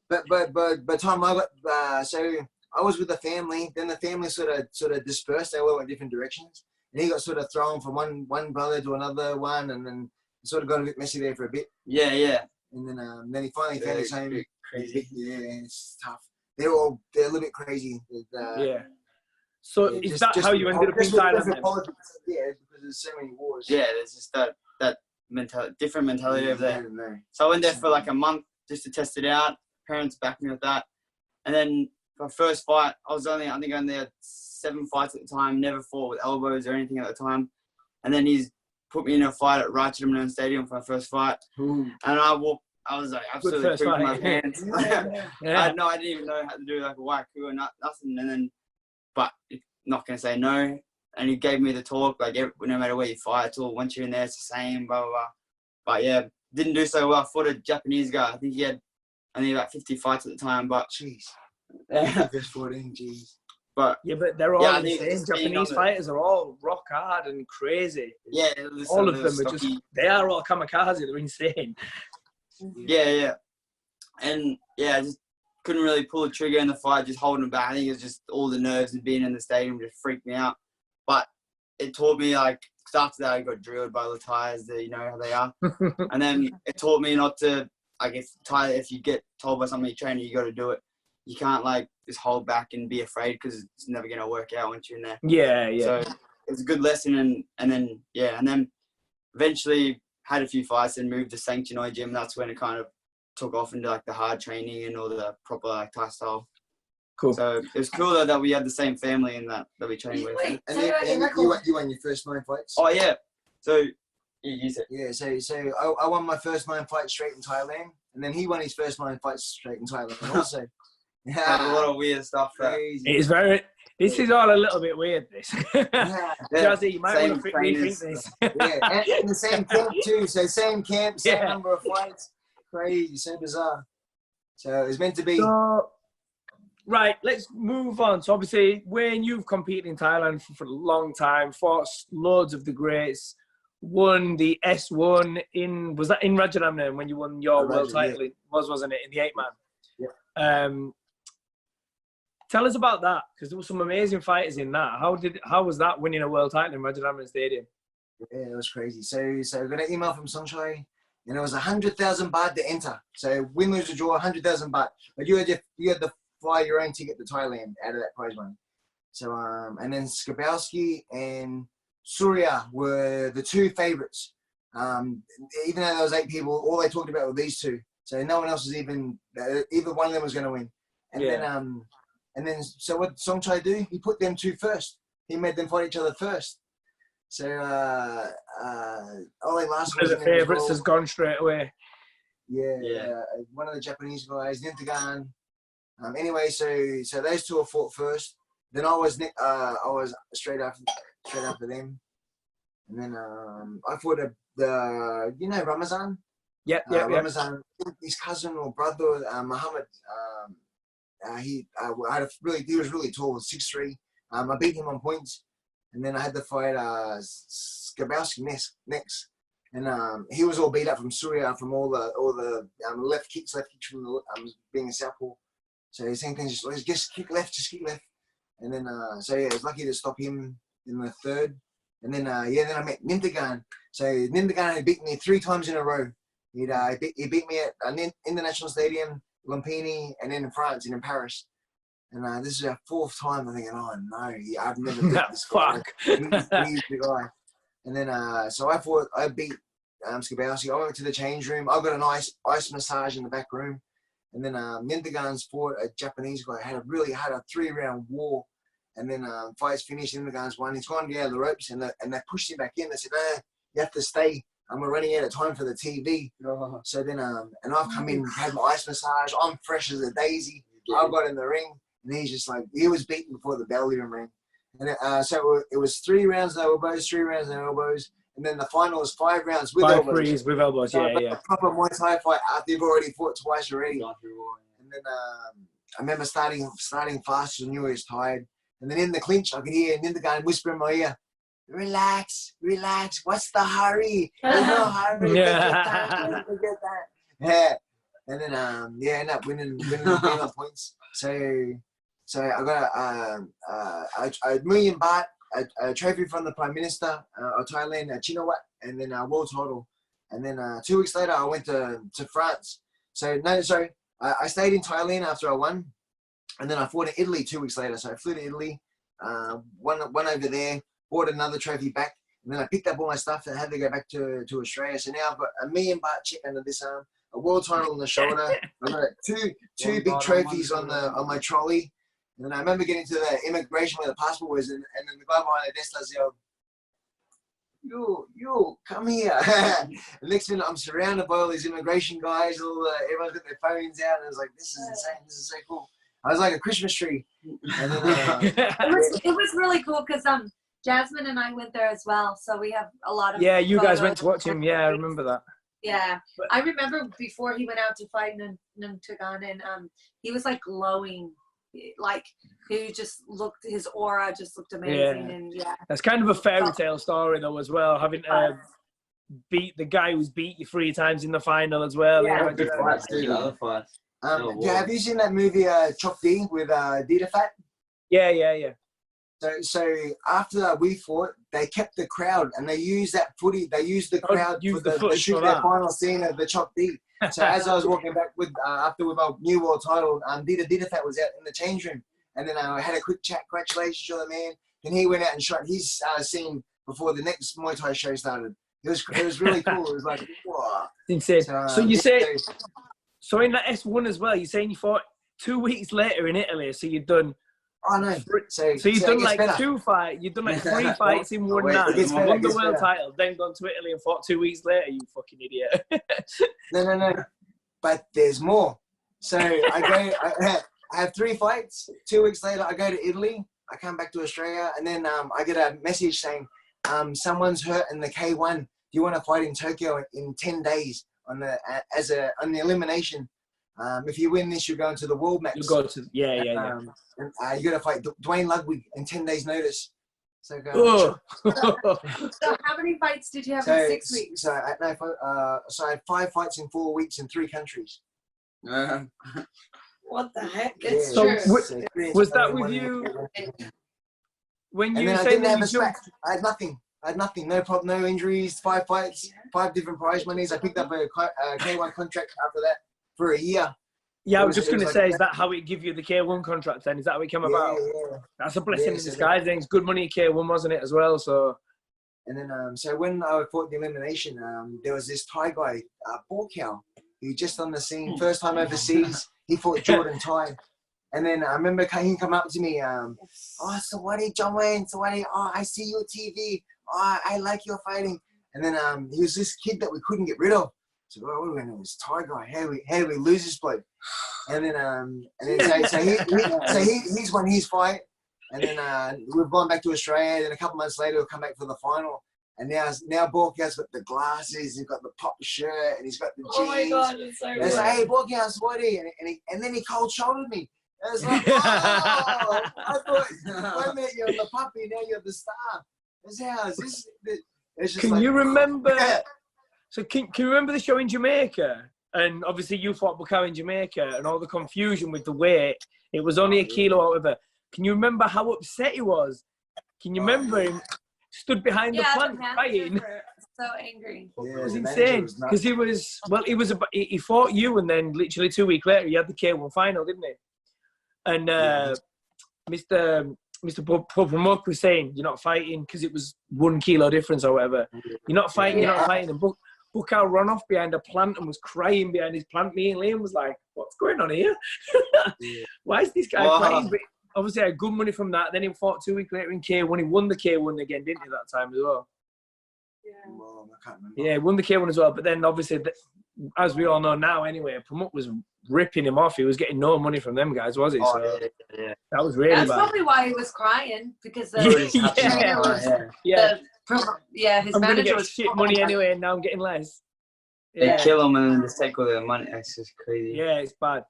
But Tom, I got so I was with the family. Then the family sort of dispersed. They all went different directions, and he got sort of thrown from one brother to another one, and then it sort of got a bit messy there for a bit. Yeah. And then he finally found his home. Crazy. Yeah, it's tough. They're a little bit crazy. Yeah. So Yeah, is that how you ended up in Thailand then? Yeah, because there's so many wars. Yeah, there's just that different mentality over there. No. So I went there for like a month just to test it out. Parents backed me with that. And then my first fight, I think only had 7 fights at the time, never fought with elbows or anything at the time. And then he's put me in a fight at Ratchaburi Stadium for my first fight. Ooh. And I was like absolutely first pooping my fight. pants. Yeah. I didn't even know how to do like a waiku or nothing. And then, but not going to say no. And he gave me the talk, like no matter where you fight, it's all once you're in there, it's the same, blah, blah, blah. But yeah, didn't do so well. I fought a Japanese guy. I think he had only about 50 fights at the time, but Jeez. yeah. First 14, jeez. But Yeah, but they're all Yeah, I insane. think just being Japanese on fighters are all rock hard and crazy. yeah, All of them are just, they are all kamikaze. They're insane. Yeah. And yeah, I just couldn't really pull the trigger in the fight, just holding back. I think it was just all the nerves of being in the stadium just freaked me out. But it taught me, like, because after that I got drilled by the Thais, you know how they are. And then it taught me not to, like, if you get told by somebody trainer, you got to do it. You can't, like, just hold back and be afraid because it's never going to work out once you're in there. Yeah. So it was a good lesson. And then eventually had a few fights and moved to Sanctuary Gym. That's when it kind of took off into, like, the hard training and all the proper, like, Thai style. Cool. So it was cool that we had the same family and that we trained with. Wait, And say then about your and record. you won your first 9 fights? Oh, yeah. So, You said. Yeah, so I won my first 9 fights straight in Thailand, and then he won his first 9 fights straight in Thailand also. A lot of weird stuff. Crazy. It is very. This is all a little bit weird. This. Yeah. Jazzy, you might want to rethink trainers. this. Yeah, and in the same camp too. So same camp, same Yeah. number of fights. Crazy, so bizarre. So it was meant to be. So, right, let's move on. So obviously, Wayne, you've competed in Thailand for a long time, fought loads of the greats, won the S1 was that in Rajaratnam when you won your world title? Yeah. It wasn't it, in the 8-man? Yeah. Tell us about that, because there were some amazing fighters in that. How was that, winning a world title in Rajaratnam Stadium? Yeah, it was crazy. So I got an email from Sunshine, and it was 100,000 baht to enter. So win, lose, or draw, 100,000 baht. But you had to fly your own ticket to Thailand out of that prize money. So and then Skabowski and Surya were the 2 favorites. Even though there was 8 people, all they talked about were these 2. So no one else was either one of them was going to win. And then so what Songchai do? He put them 2 first. He made them fight each other first. So Ole Larson One of the favourites has gone straight away. Yeah. One of the Japanese guys, Nintagan. Anyway, so those 2 are fought first. Then I was straight after them. And then I fought Ramazan. Yeah. Ramazan, his cousin or brother, Muhammad. He was really tall, 6'3". I beat him on points, and then I had to fight Skabowski next, and he was all beat up from Surya from all the left kicks from the being a southpaw. So he's saying things just kick left, and then I was lucky to stop him in the 3rd, and then then I met Nintagan. So Nintagan had beaten me 3 times in a row. He beat me at International Stadium, Lumpini, and then in France and in Paris. And this is our 4th time. I'm thinking, oh no, I've never beat this guy. He's the guy. And then so I beat Skabowski. I went to the change room. I got an ice massage in the back room. And then Nintagan's fought a Japanese guy. Had a 3-round war. And then fights finished. Nintagan's won. He's gone down the ropes, and they pushed him back in. They said, you have to stay. We're running out of time for the TV. So then, and I've come in, had my ice massage. I'm fresh as a daisy. I got in the ring, and he's just like, he was beaten before the bell even rang. And so it was 3 rounds, no elbows, 3 rounds, no elbows. And then the final was 5 rounds with 5 elbows. 3s with elbows, so yeah. A proper Muay Thai fight after you've already fought twice already. And then I remember starting fast and knew he was tired. And then in the clinch, I could hear Nintagan whisper in my ear, relax, what's the hurry? There's no hurry. Yeah. Forget that. Yeah. And then end up winning the points. So I got a million baht, a trophy from the Prime Minister of Thailand, a Chinawat, and then a world title. And then 2 weeks later, I went to France. I stayed in Thailand after I won, and then I fought in Italy 2 weeks later. So I flew to Italy, won over there, bought another trophy back, and then I picked up all my stuff and had to go back to Australia. So now I've got a million baht check under this arm, a world title on the shoulder. I've got two big trophies on my trolley. And then I remember getting to the immigration where the passport was, and then the guy behind the desk yelled, you, come here. The next minute, I'm surrounded by all these immigration guys. Everyone's got their phones out, and I was like, this is insane. This is so cool. I was like a Christmas tree. And then, it was really cool because Jasmine and I went there as well, so we have a lot of. Yeah, you guys went to watch him. Yeah, I remember that. Yeah, I remember before he went out to fight Nuntagan, and he was like glowing, like he just looked. His aura just looked amazing, and that's kind of a fairy tale story though, as well. Having beat the guy who's beat you 3 times in the final as well. Yeah, good fights too. The other fights. Have you seen that movie Chop D with Dita Fat? Yeah. So after we fought, they kept the crowd and they used that footage. They used the crowd to shoot their final scene of the Chop D. So as I was walking back after my new world title, Dita Fat was out in the change room, and then I had a quick chat. Congratulations, you're the man. And he went out and shot his scene before the next Muay Thai show started. It was really cool. It was like, wow. Insane. So you say, so in that S1 as well, you're saying you fought 2 weeks later in Italy. So you'd done Oh no. So you've done like two fights. You've done like 3 fights in one night. You won the world title, then gone to Italy and fought 2 weeks later. You fucking idiot. No. But there's more. So I have 3 fights. 2 weeks later, I go to Italy. I come back to Australia, and then I get a message saying, someone's hurt in the K1. Do you want to fight in Tokyo in 10 days on the elimination? If you win this, you're going to the World Max. You go to yeah. And you got to fight Dwayne Ludwig in 10 days' notice. So So how many fights did you have in 6 weeks? So I had 5 fights in 4 weeks in 3 countries. What the heck? It's So true. was that with you? When you I say didn't that have you a scratch. I had nothing. No problem. No injuries. 5 fights. 5 different prize monies. I picked up a K1 contract after that for a year. Yeah, I was just going to say, is that how it give you the K1 contract then? Is that how it came about? Yeah. That's a blessing in disguise. Then it's good money K1, wasn't it, as well? So. And then, so when I fought the elimination, there was this Thai guy, Boonchu, who just on the scene, first time overseas. He fought Jordan Thai. And then I remember he come up to me, Sawadi John Wayne, Sawadi, I see you on TV. I like your fighting. And then he was this kid that we couldn't get rid of. So what are we going to do? This Thai guy, how do we lose this bloke? And then he's won his fight. And then we've gone back to Australia. Then a couple months later, we'll come back for the final. And now Borkia's got the glasses, he's got the pop shirt, and he's got the jeans. Oh my God, it's so and it's like, hey, Borkia's Swaddy. And then he cold shouldered me. And it's like, oh, I thought I met you on the puppy, now you're the star. It's how is this? It's just can you remember? So can you remember the show in Jamaica? And obviously you fought Bukaw in Jamaica, and all the confusion with the weight. It was only a kilo, however. Can you remember how upset he was? Can you remember him? Stood behind the plant crying. So angry. Yeah, it was insane because he fought you, and then literally 2 weeks later he had the K1 final, didn't he? And Mr. Popamuk was saying you're not fighting because it was 1 kilo difference or whatever. You're not fighting. You're not fighting. And Bukaw ran off behind a plant and was crying behind his plant. Me and Liam was like, "What's going on here? Why is this guy crying?" But obviously, I had good money from that. Then he fought 2 weeks later in K1. He won the K1 again, didn't he, that time as well? Yeah. Well, I can't remember. Yeah, he won the K1 as well. But then, obviously, as we all know now anyway, Pamuk was ripping him off. He was getting no money from them guys, was he? So that was really That's bad. probably why he was crying, because his I'm going to manager get was shit money anyway, and now I'm getting less. They kill him and then just take all their money. It's just crazy. Yeah, it's bad.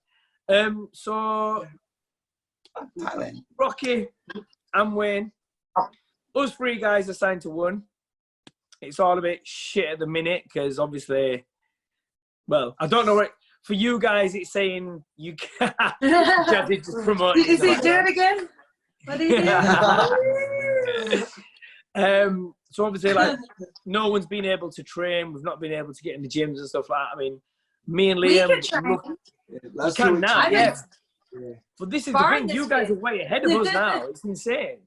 So... Thailand. Rocky and Wayne, us 3 guys are signed to 1. It's all a bit shit at the minute because obviously, well, I don't know what for you guys. It's saying you can't. Jazzy just promoting. Did you say do it again? What do you do? So obviously, like, no one's been able to train. We've not been able to get in the gyms and stuff like that. I mean, me and Liam, We can now, yeah. Yeah. But this is the thing, you guys are way ahead of us now. It's insane.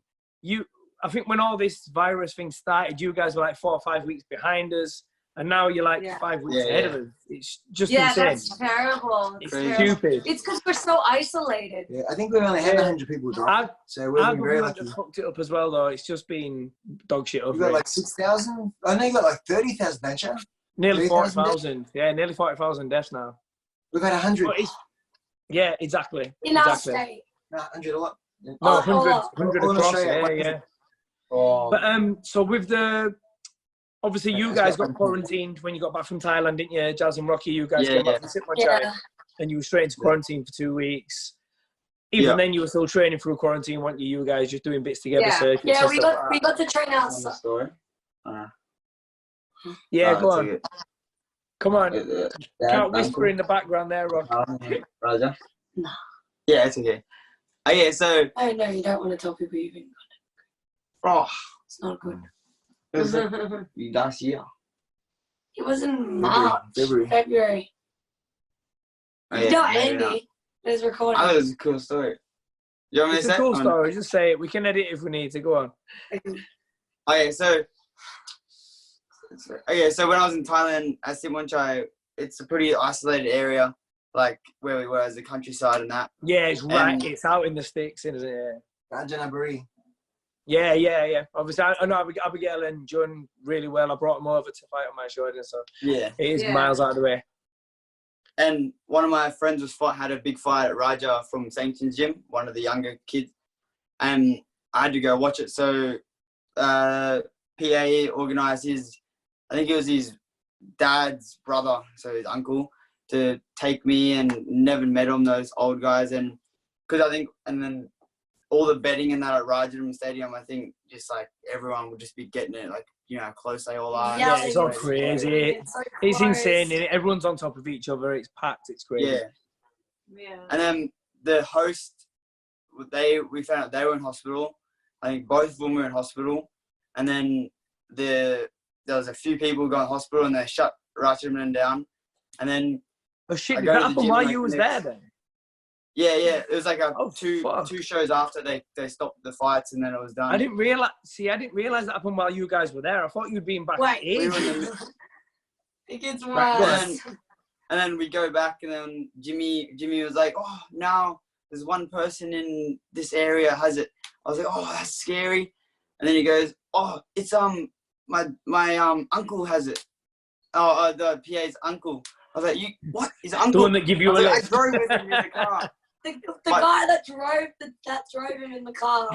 I think when all this virus thing started, you guys were like 4 or 5 weeks behind us, and now you're like 5 weeks ahead of us. It's just insane. That's terrible. It's stupid. It's because we're so isolated. Yeah, I think we only had 100 people drop. So we've been very lucky. Fucked it up as well, though. It's just been dog shit. You got like 6,000? I know you got like 30,000, don't you? Nearly 40,000. Yeah, nearly 40,000 deaths now. We've had 100. Yeah, exactly. In our state. No, 100 a lot. No, 100 across. Yeah. Oh. But so with the obviously you guys got quarantined when you got back from Thailand, didn't you? Jazz and Rocky, you guys came back from Sitman and you were straight into quarantine for 2 weeks. Even then, you were still training through quarantine, weren't you? You guys just doing bits together. Yeah, we got to train outside. Yeah, go on. Come on. Can't whisper in the background there, Rock. Raja? No. Yeah, it's okay. Oh, yeah, so... Oh, no, you don't want to tell people you've been Oh. It's not good. It was last year. It was in March, February. Oh, yeah, No, Andy is recording. I thought it was a cool story. You want me to say? It's a cool story. Just say it. We can edit if we need to. Go on. Okay, so when I was in Thailand at Simonchai, it's a pretty isolated area, like where we were as a countryside and that. Yeah, it's right. It's out in the sticks, isn't it? Rajanaburi. Yeah. Obviously, I know Abigail and John really well. I brought them over to fight on my shoulder, so Yeah. it is miles out of the way. And one of my friends had a big fight at Raja from Sanctions Gym, one of the younger kids, and I had to go watch it. So PAE organised I think it was his dad's brother, so his uncle, to take me, and never met him, those old guys. And then all the betting and that at Raja Stadium, I think just like everyone would just be getting it, like, you know how close they all are. Yeah, it's all crazy. It's so It's close. insane. Everyone's on top of each other. It's packed. It's crazy. Yeah. And then the host, we found out they were in hospital. I think both of them were in hospital. And then there was a few people who got in hospital, and they shut Ratchetman down. And then Oh shit! Did that happen while you was there then? Yeah. It was like two shows after they stopped the fights, and then it was done. I didn't realize that happened while you guys were there. I thought you'd been back. Wait, It gets worse. Right, and then we go back, and then Jimmy was like, "Oh, now there's one person in this area has it." I was like, "Oh, that's scary." And then he goes, "Oh, it's my uncle has it. Oh, the PA's uncle." I was like, "You what? His uncle?" The one that give you a lift. I drove with him in the car. The guy that drove him in the car.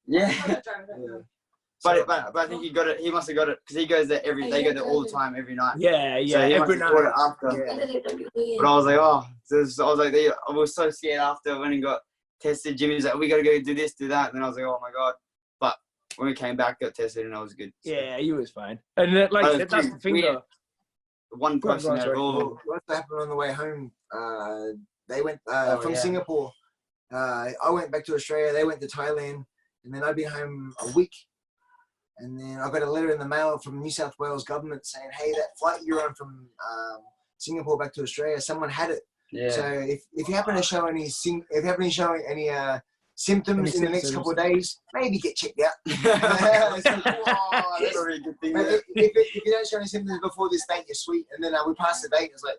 Yeah. But I think he got it. He must have got it because he goes there they go there all the time, every night. Yeah, So he every must have got it night. after. But I was like, I was so scared after I went and got tested. Jimmy was like, "We got to go do this, do that." And then I was like, "Oh my god!" But when we came back, got tested, and I was good. So. Yeah, he was fine. And that's the thing though. One person out of all. What happened on the way home? They went from Singapore. I went back to Australia. They went to Thailand, and then I'd been home a week. And then I got a letter in the mail from New South Wales government saying, "Hey, that flight you're on from Singapore back to Australia, someone had it. Yeah. So if you happen to show any symptoms in the next couple of days, maybe get checked out." It's like, whoa, That's a really good thing. but if you don't show any symptoms before this date, you're sweet. And then we passed the date. It's like,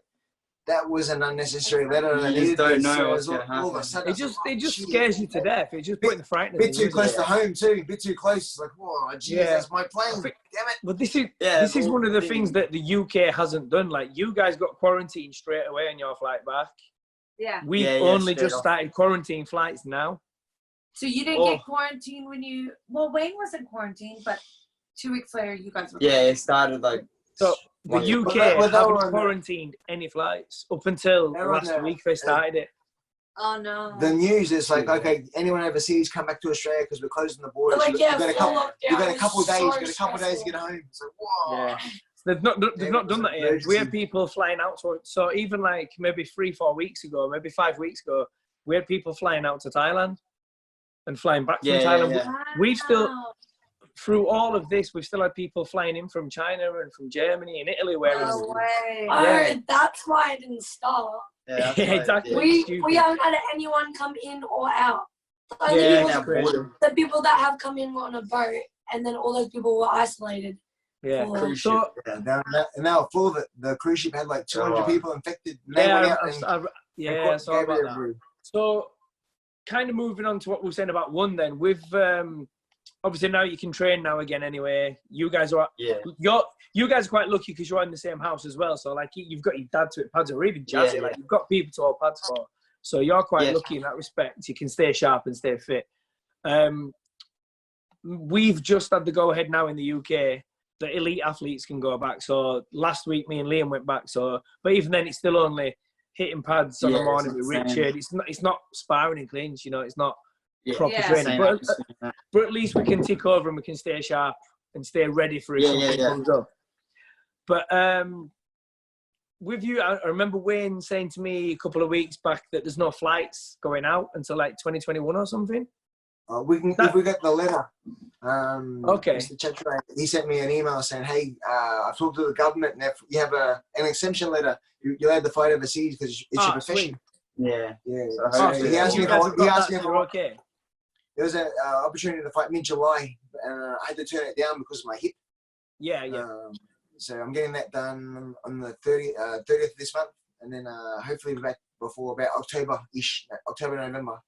that was an unnecessary letter. And You just don't know what's going to happen. All of a sudden, It just scares you to death. It's just putting the fright in bit too close to home too. Bit too close. It's like, whoa, geez, that's my plane. Damn it. But this is one of the things that the UK hasn't done. Like, you guys got quarantined straight away on your flight back. Yeah. We've only just started quarantine flights now. So you didn't get quarantined when you... Well, Wayne wasn't quarantined, but 2 weeks later, you guys were... Yeah, it started like... So the UK haven't quarantined any flights up until last week they started it. Oh, no. The news is like, okay, anyone overseas, come back to Australia because we're closing the borders. Like, you got a couple days. You got a couple days to get home. It's like, whoa. Yeah. They've not done that yet. We had people flying out. So even like maybe 3-4 weeks ago, maybe 5 weeks ago, we had people flying out to Thailand and flying back from Thailand. Yeah. We've still, through all of this, we've still had people flying in from China and from Germany and Italy. No way. Oh, that's why it didn't start. Yeah, exactly. We haven't had anyone come in or out. The people that have come in were on a boat, and then all those people were isolated. Yeah. Cruise So, and now full of it. The cruise ship had like 200 people infected. And they went out and sorry about that. So, kind of moving on to what we were saying about one then. With obviously now you can train now again anyway. You guys are you guys are quite lucky because you're in the same house as well. So like you've got your dad to hit pads, or even Jazzy. Like you've got people to hold pads for. So you're quite lucky in that respect. You can stay sharp and stay fit. We've just had the go ahead now in the UK. The elite athletes can go back. So last week me and Liam went back. So but even then it's still only hitting pads on the morning with Richard. It's not sparring and clinch. You know, it's not proper training. But at least we can tick over and we can stay sharp and stay ready for it when it comes up. But with you, I remember Wayne saying to me a couple of weeks back that there's no flights going out until like 2021 or something. If we get the letter. Mr. Chetray, he sent me an email saying, "Hey, I've talked to the government, and if you have an exemption letter, you're allowed to fight overseas because it's your profession." Sweet. Yeah. So he asked me if okay. There was an opportunity to fight mid-July, and I had to turn it down because of my hip. Yeah. So I'm getting that done on the 30th this month, and then hopefully be back before about October, November.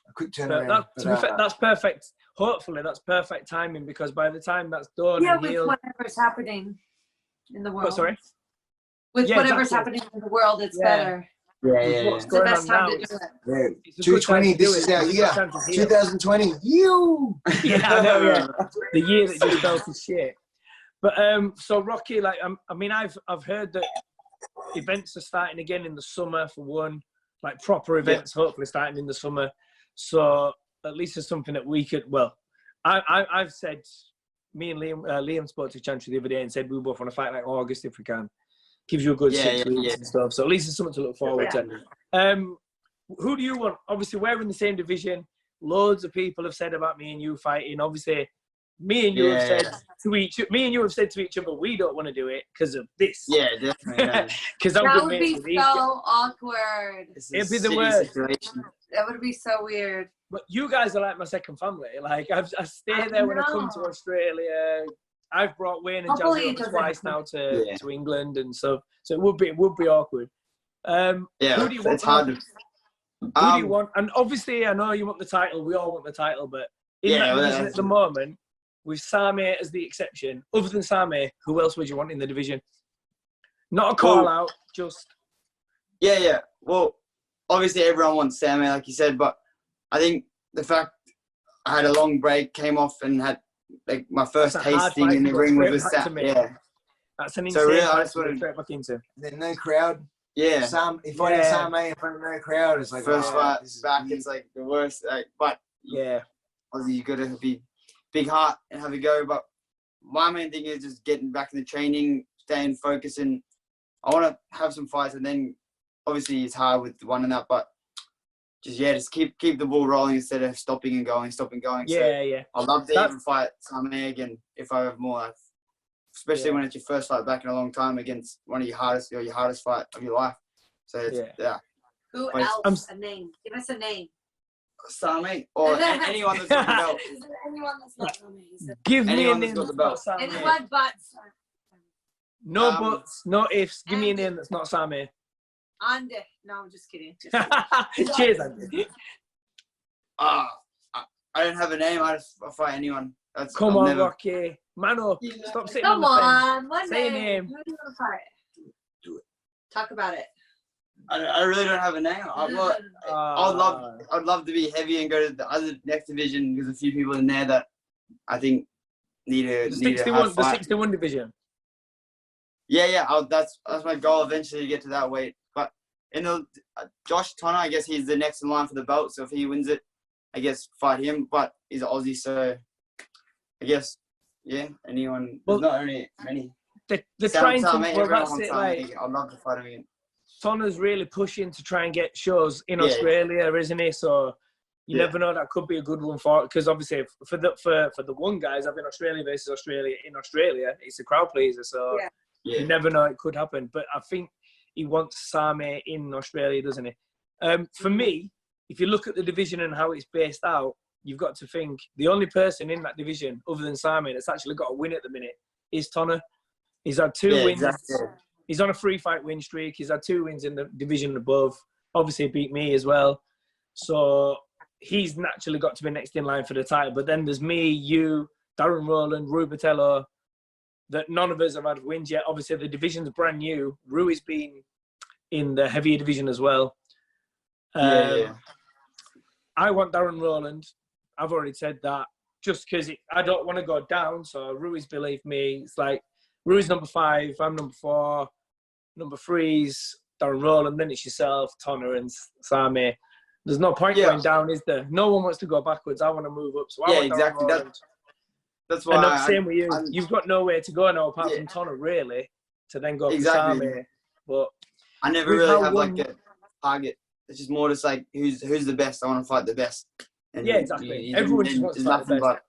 a quick But turnaround. to be fair, that's perfect. Hopefully, that's perfect timing because by the time that's done Yeah, and with healed, whatever's happening in the world. sorry, With Yeah, whatever's exactly. happening in the world, it's Yeah. better. Yeah, what's It's the going best on time now, to do it. Yeah. it's a good time 220, to do this is it. our It's a year. good time to heal. 2020. You. Yeah, I know. Yeah, the year that just fell to shit. But so Rocky, like, I mean, I've heard that events are starting again in the summer for one, like proper events, hopefully starting in the summer. So at least it's something that we could. Well, I've said, me and Liam spoke to Chantry the other day and said we both want to fight like August if we can. Gives you a good 6 weeks and stuff. So at least it's something to look forward to. Who do you want? Obviously, we're in the same division. Loads of people have said about me and you fighting. Obviously, me and you have said to each other, we don't want to do it because of this. Yeah, definitely. Because That would be so awkward. It'd be the worst. Situation. That would be so weird. But you guys are like my second family. Like I stay there when I come to Australia. I've brought Wayne and Hopefully Jazzy it over twice doesn't now to England and stuff. So it would be awkward. Who do you want? It's hard to. Who do you want? And obviously, I know you want the title. We all want the title, but in that division at the moment, with Same as the exception, other than Same, who else would you want in the division? Not a call out, just. Yeah. Well, obviously everyone wants Same, like you said, but I think the fact I had a long break, came off, and had like my first tasting in the ring with Sam. Yeah. That's an insane I just want wanted to straight back into. There's no crowd. Yeah. If I did Same in front of no crowd, it's like first fight back. It's like the worst. Like, but obviously you got to be big heart and have a go. But my main thing is just getting back in the training, staying focused, and I want to have some fights. And then obviously it's hard with one and that, but just keep the ball rolling instead of stopping and going. Yeah. I'd love to even fight Same again if I have more. Especially when it's your first fight back in a long time against one of your hardest fight of your life. So it's, Who but else? A name. Give us a name. Same or anyone that's got the belt. Is there anyone that's not Same? Give me a Anyone name that's got the that's belt. not Same. Anyone but No buts, no ifs. Give me a name that's not Same. Andy. No, I'm just kidding. Cheers, Andy. I don't have a name. I fight anyone. Come on, Rocky. Man up. Stop sitting on Come the on. One Say a name. name. Who do you want to fight? Do it. Talk about it. I really don't have a name. I'd love to be heavy and go to the other next division. There's a few people in there that I think need a the 61 division. Yeah. That's my goal eventually to get to that weight. But Josh Tonner, I guess he's the next in line for the belt. So if he wins it, I guess fight him. But he's an Aussie, so I guess anyone. There's not only many. They're trying to. Well, that's it. Like I'd love to fight him again. Tonner's really pushing to try and get shows in Australia, isn't he? So you never know, that could be a good one for it. Because obviously for the one guys having Australia versus Australia in Australia, it's a crowd pleaser. So you never know, it could happen. But I think he wants Same in Australia, doesn't he? For me, if you look at the division and how it's based out, you've got to think the only person in that division other than Same that's actually got a win at the minute is Tonner. He's had 2 wins. Exactly. He's on a 3-fight win streak. He's had 2 wins in the division above. Obviously beat me as well. So he's naturally got to be next in line for the title. But then there's me, you, Darren Rowland, Rui Botello, that none of us have had wins yet. Obviously the division's brand new. Rui's been in the heavier division as well. I want Darren Rowland. I've already said that. Just because I don't want to go down. So Rui's believe me. It's like Rui's number 5, I'm number 4. Number 3's Darren Rowland, then it's yourself, Tonner and Same. There's no point going down, is there? No one wants to go backwards. I want to move up. So I want exactly. That's why. And I'm same with you. You've got nowhere to go now apart from Tonner, really, to then go for Same. But I never really have like a target. It's just more just like who's the best. I want to fight the best. And exactly. Everyone just wants to fight the best.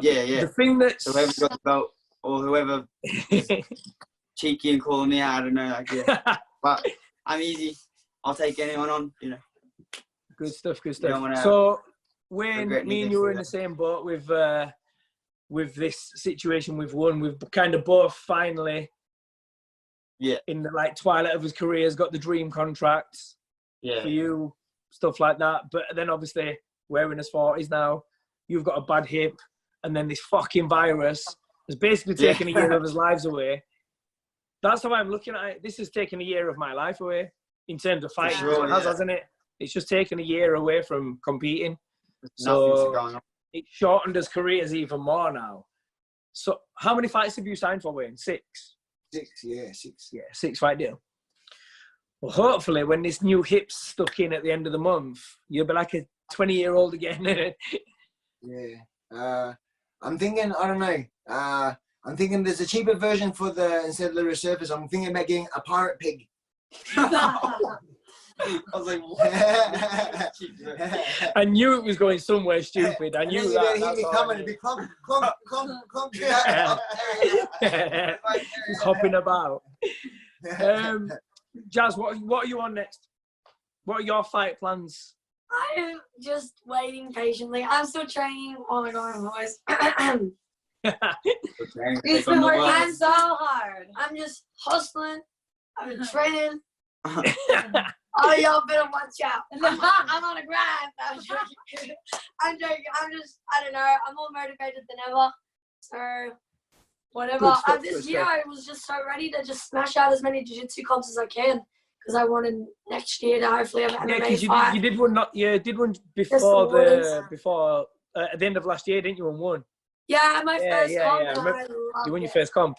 The thing that's whoever's got the belt or whoever cheeky and calling me out, I don't know. But I'm easy. I'll take anyone on, Good stuff. So when me and you were in the same boat with this situation we've won, we've kind of both finally in the twilight of his career has got the dream contracts for you, stuff like that. But then obviously we're in his 40s now. You've got a bad hip, and then this fucking virus has basically taken a year of his lives away. That's how I'm looking at it. This has taken a year of my life away in terms of fighting. Sure, It has, hasn't it? It's just taken a year away from competing. Nothing's going on. It shortened his careers even more now. So how many fights have you signed for, Wayne? 6? 6, yeah, 6. Yeah, 6-fight deal. Well, hopefully when this new hip's stuck in at the end of the month, you'll be like a 20-year-old again. Yeah. I'm thinking, I don't know. I'm thinking there's a cheaper version for instead of the resurface. I'm thinking about getting a pirate pig. I was like, what? I knew it was going somewhere stupid. I knew that. He'd be coming. It'd be clunk. He's hopping about. Jazz, what are you on next? What are your fight plans? I'm just waiting patiently. I'm still training. Oh my god, boys. He's been working so hard. I'm just hustling. I've been training. Oh, y'all better watch out. I'm on a grind. I'm joking. I'm just, I don't know. I'm more motivated than ever. So, whatever. This year, I was just so ready to just smash out as many jiu-jitsu comps as I can. Because I wanted next year to hopefully have an MMA fight. You did one. You did one before at the end of last year, didn't you? And won. Yeah, my first comp. Yeah. You won your first comp.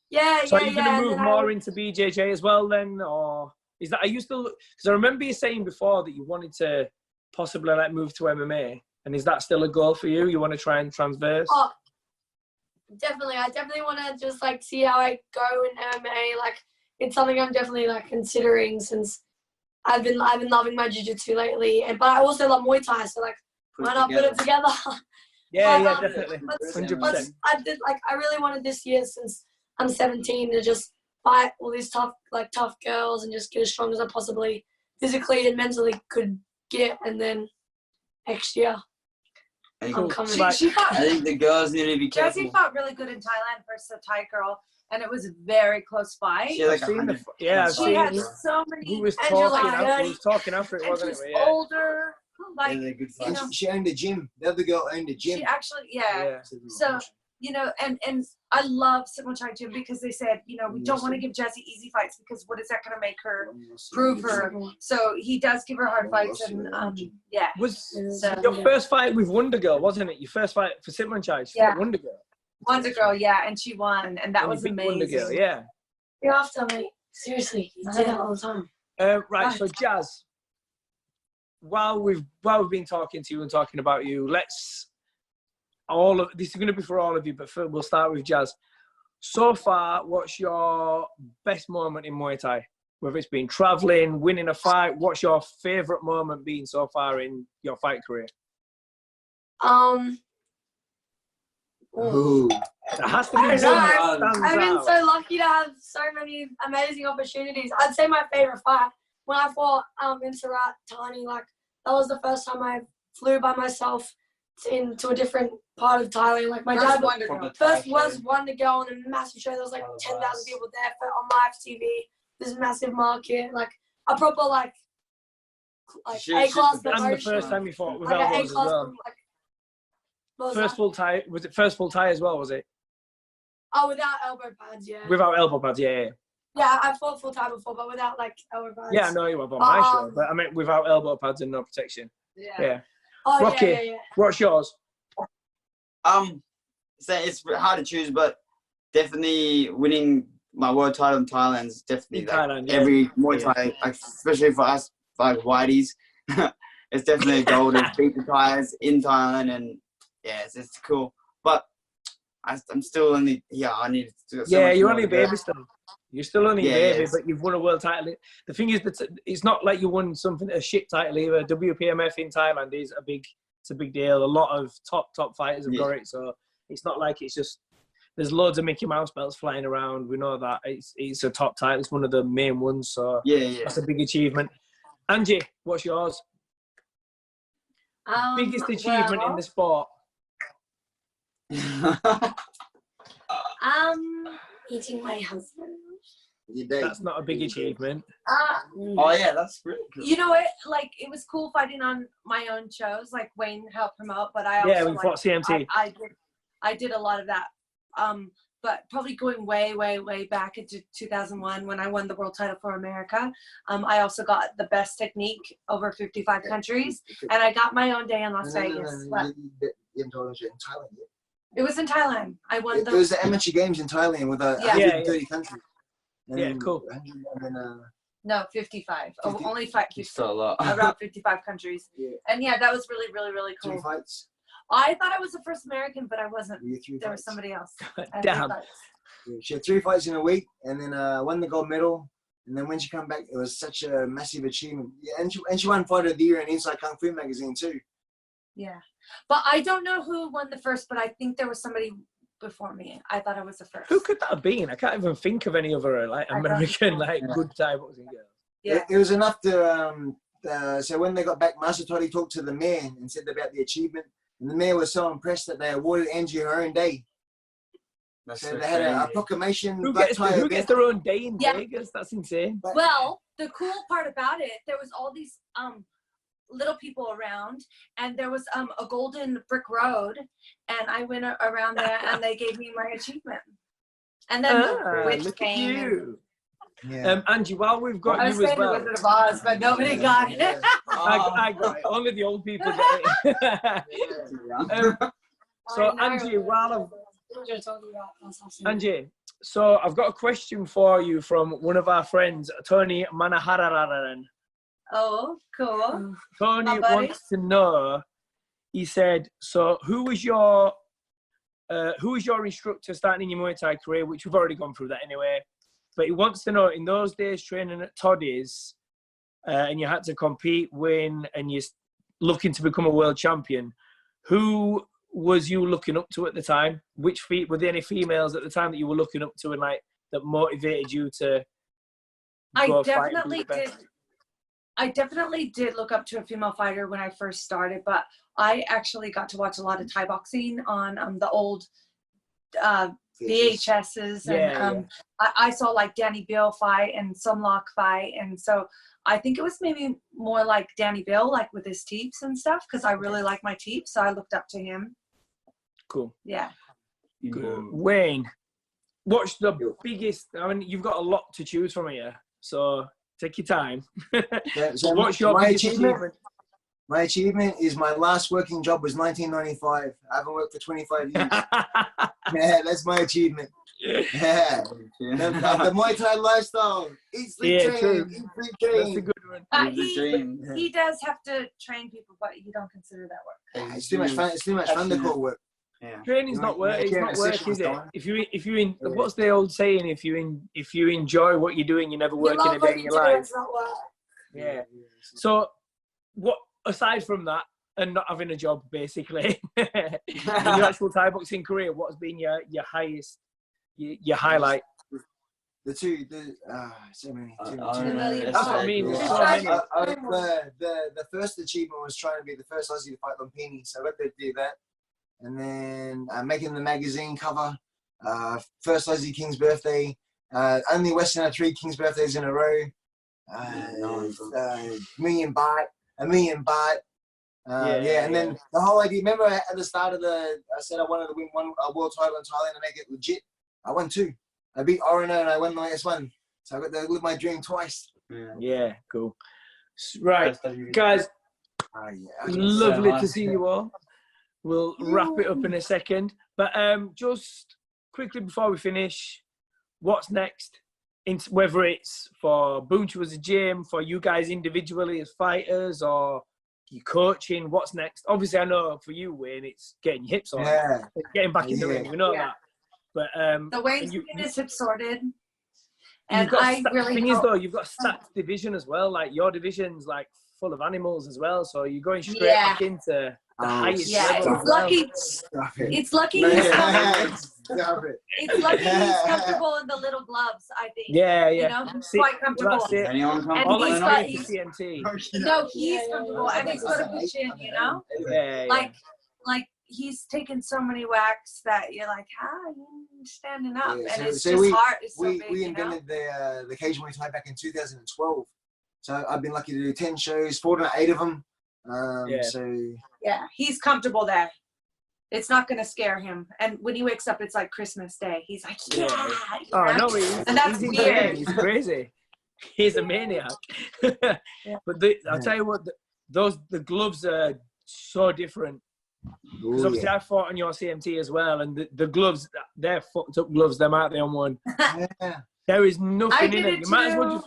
Yeah. So are you going to move more into BJJ as well then, or is that? Are you still? Because I remember you saying before that you wanted to possibly like move to MMA, and is that still a goal for you? You want to try and transverse? Oh, definitely. I definitely want to just like see how I go in MMA. Like, it's something I'm definitely like considering since I've been loving my jiu-jitsu lately, but I also love Muay Thai, so like why not put it together? Yeah, definitely, 100%. I really wanted this year since I'm 17 to just fight all these tough girls and just get as strong as I possibly physically and mentally could get, and then next year I'm coming. I think the girls need to be careful. Jessie fought really good in Thailand versus a Thai girl, and it was a very good fight. She had I've She seen had so many. Who was talking after it, wasn't it? She's older. Like, good you know, she owned a gym. The other girl owned a gym. she actually, So, you know, and I love Muay Gym because they said, you know, we don't want to give Jessie easy fights because what is that going to make her prove her? So he does give her hard fights, and yeah. Was your first fight with Wonder Girl, wasn't it? Your first fight for Muay Thai, Wonder Girl. Wonder Girl, yeah, and she won, and that was amazing. Wonder Girl, yeah. You're after me. Seriously, you say that all the time. Right, so Jazz, while we've been talking to you and talking about you, this is going to be for all of you, but we'll start with Jazz. So far, what's your best moment in Muay Thai? Whether it's been traveling, winning a fight, what's your favorite moment been so far in your fight career? Ooh. There has to be something that stands I've been out. so lucky to have so many amazing opportunities. I'd say my favorite fight when I fought in Surat Thani, like that was the first time I flew by myself into a different part of Thailand. Like my dad first was Wonder Girl on a massive show. There was like 10,000 people there on live TV. This massive market, like a proper like A-class promotion. And the first time you fought with like elbows as well. First full tie, was it first full tie as well, was it? Oh, without elbow pads, yeah. Without elbow pads, yeah. Yeah, I fought full time before, but without like elbow pads. Yeah, I know you have on my show, but I mean without elbow pads and no protection. Yeah. Oh, Rocky, yeah. what's yours? So it's hard to choose, but definitely winning my world title in Thailand is definitely Thailand, every Muay Thai, like, especially for us like whiteys, it's definitely a goal to beat the Thais in Thailand, and yeah, it's cool. But I'm still only I need to do so much you're more only a baby still. You're still only a baby, yes. but you've won a world title. The thing is that it's not like you won a shit title either. WPMF in Thailand is it's a big deal. A lot of top fighters have got it, so it's not like it's just there's loads of Mickey Mouse belts flying around. We know that it's a top title. It's one of the main ones, so that's a big achievement. Angie, what's yours? Biggest achievement in the sport? Eating my husband. Your day. That's not a big achievement. Oh yeah, that's really cool. You know what? Like, it was cool fighting on my own shows. Like, Wayne helped promote, but I also Yeah, we fought CMT. I did a lot of that. But probably going way, way, way back into 2001 when I won the world title for America. I also got the best technique over 55 countries, and I got my own day in Las Vegas. But You haven't told us yet in Thailand yet. it was in Thailand. I won It was the amateur games in Thailand with 130 countries. And Yeah, then cool. 100 and then, No, 55. Oh, 50? only fight 50. Still a lot. Around 55 countries. Yeah. And yeah, that was really, really, really cool. 3 fights. I thought I was the first American, but I wasn't. We had 3 There was fights. somebody else. I had 3 Damn. fights. Yeah, she had 3 fights in a week, and then won the gold medal. And then when she came back, it was such a massive achievement. Yeah, and she won Fighter of the Year in Inside Kung Fu magazine too. Yeah. But I don't know who won the first, but I think there was somebody before me. I thought I was the first. Who could that have been? I can't even think of any other like I don't American know. like good Thai boxing girls. Yeah. It was enough to. So when they got back, Master Toddy talked to the mayor and said about the achievement. And the mayor was so impressed that they awarded Angie her own day. That's So so they had a crazy. proclamation. Who black gets, tie who event. gets their own day in Yeah. Vegas? That's insane. Well, the cool part about it, there was all these little people around, and there was a golden brick road, and I went around there, and they gave me my achievement. And then the witch look at came. you. Yeah. Angie, while we've got I was you as saying well, the Wizard of Oz, but nobody got it. Yeah. I got it. Only the old people get it. So Angie, while Angie, so I've got a question for you from one of our friends, Tony Manahararan. Oh, cool. Tony Hi, buddy. wants to know. He said, "So who was your instructor starting in your Muay Thai career?" Which we've already gone through that anyway. But he wants to know, in those days training at Toddy's, and you had to compete, win, and you're looking to become a world champion, who was you looking up to at the time? Were there any females at the time that you were looking up to and like that motivated you to go fight and be the best? I definitely did look up to a female fighter when I first started, but I actually got to watch a lot of Thai boxing on the old VHSs, and I saw like Danny Bill fight and Sumlock fight, and so I think it was maybe more like Danny Bill, like with his teeps and stuff, because I really like my teeps, so I looked up to him. Cool. Yeah. Good. Wayne, what's the biggest? I mean, you've got a lot to choose from here, so take your time. So what's your biggest achievement? My achievement is my last working job was 1995. I haven't worked for 25 years. Yeah, that's my achievement. Yeah. The Muay Thai lifestyle. Eat, sleep, train. True. Eat, sleep, That's a train. good one. He does have to train people, but you don't consider that work. It's too much fun. It's too much fun to call work. Yeah. Training's not work. It's not work, is it? time. If you what's the old saying? If you enjoy what you're doing, you never work in a day in your life. Yeah. So, what aside from that, and not having a job, basically, in your actual Thai boxing career, what's been your highest, your highlight? So many. That's what I mean. Yeah. So many. The first achievement was trying to be the first Aussie to fight Lumpini, so I got to do that. And then making the magazine cover, first Aussie King's birthday, only Westerner 3 King's birthdays in a row, $1 million baht. And then the whole idea, remember at the start of I said I wanted to win a world title in Thailand and make it legit. I won 2. I beat Orino and I won the last one. So I got to live my dream twice. Yeah, cool. Right, guys, lovely to see you all. We'll wrap it up in a second. But just quickly before we finish, what's next? Whether it's for Boonchu as a gym, for you guys individually as fighters, or you coaching, what's next? Obviously, I know for you, Wayne, it's getting your hips on. Yeah. It's getting back in the ring. We know that. But the Wayne's getting his hips sorted. And And thing is, though, you've got a stacked division as well. Like your division's like full of animals as well. So you're going straight back into the highest level. It's lucky. It's lucky he's comfortable in the little gloves, I think. Yeah. You know, he's quite comfortable. That's it. Anyone come? And All he's that got- is CMT. No, he's comfortable, and he's got a good chin, you know? Yeah. Like he's taken so many whacks that you're like, how are you standing up? Yeah, And it's just hard. It's so big, we you know? invented the cage Muay Thai back in 2012. So I've been lucky to do 10 shows, 4 to 8 of them. So yeah, he's comfortable there. It's not going to scare him. And when he wakes up, it's like Christmas Day. He's like, yeah. Oh, no, and that's he's weird. insane. He's crazy. He's a maniac. But I'll tell you what, the gloves are so different. Because obviously I fought on your CMT as well, and the gloves, they're fucked up gloves. Them out there on one. yeah. There is nothing in it. You might as well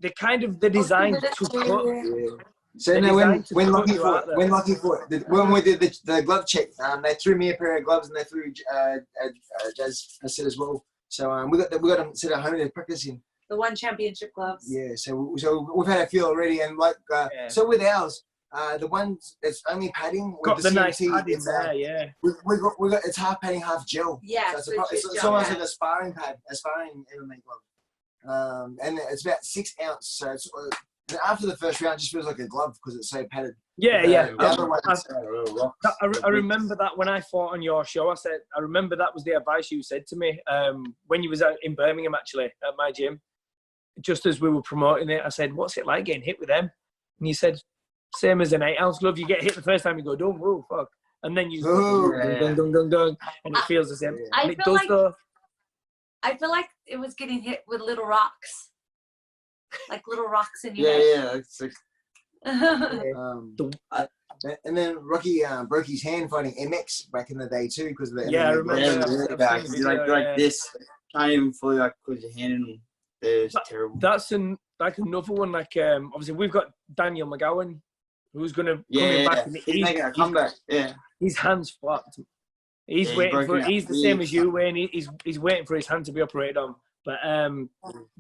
too. just. They're designed to cut. Yeah. So now when Lucky fought, when we did the glove check, they threw me a pair of gloves and they threw Jazz a set as well. So we got them set at home to practice in. The one championship gloves. Yeah. So we've had a few already, and like so with ours, the ones that's only padding with Got the nice CMT, padding there, yeah. We got it's half padding, half gel. Yeah, So it's almost like a sparring pad, a sparring MMA glove. And it's about 6 ounce. So it's after the first round, it just feels like a glove because it's so padded. Yeah. The other ones, I remember that when I fought on your show. I remember that was the advice you said to me when you was out in Birmingham, actually, at my gym. Just as we were promoting it, I said, "What's it like getting hit with them?" And you said, "Same as an 8 ounce glove. You get hit the first time, you go, don't move, fuck," and then you dung, and it feels the same. And it does though. I feel like it was getting hit with little rocks, like little rocks in your head. It's like. And then Rocky broke his hand fighting MX back in the day too because of the I MMA remember. Like this, can't even fully like put your hand in. It's terrible. That's another one. Like obviously we've got Daniel McGowan, who's gonna coming back. And he's making a comeback. Yeah, his hand's fucked. He's waiting for. He's the same as you, Wayne. He's waiting for his hand to be operated on. But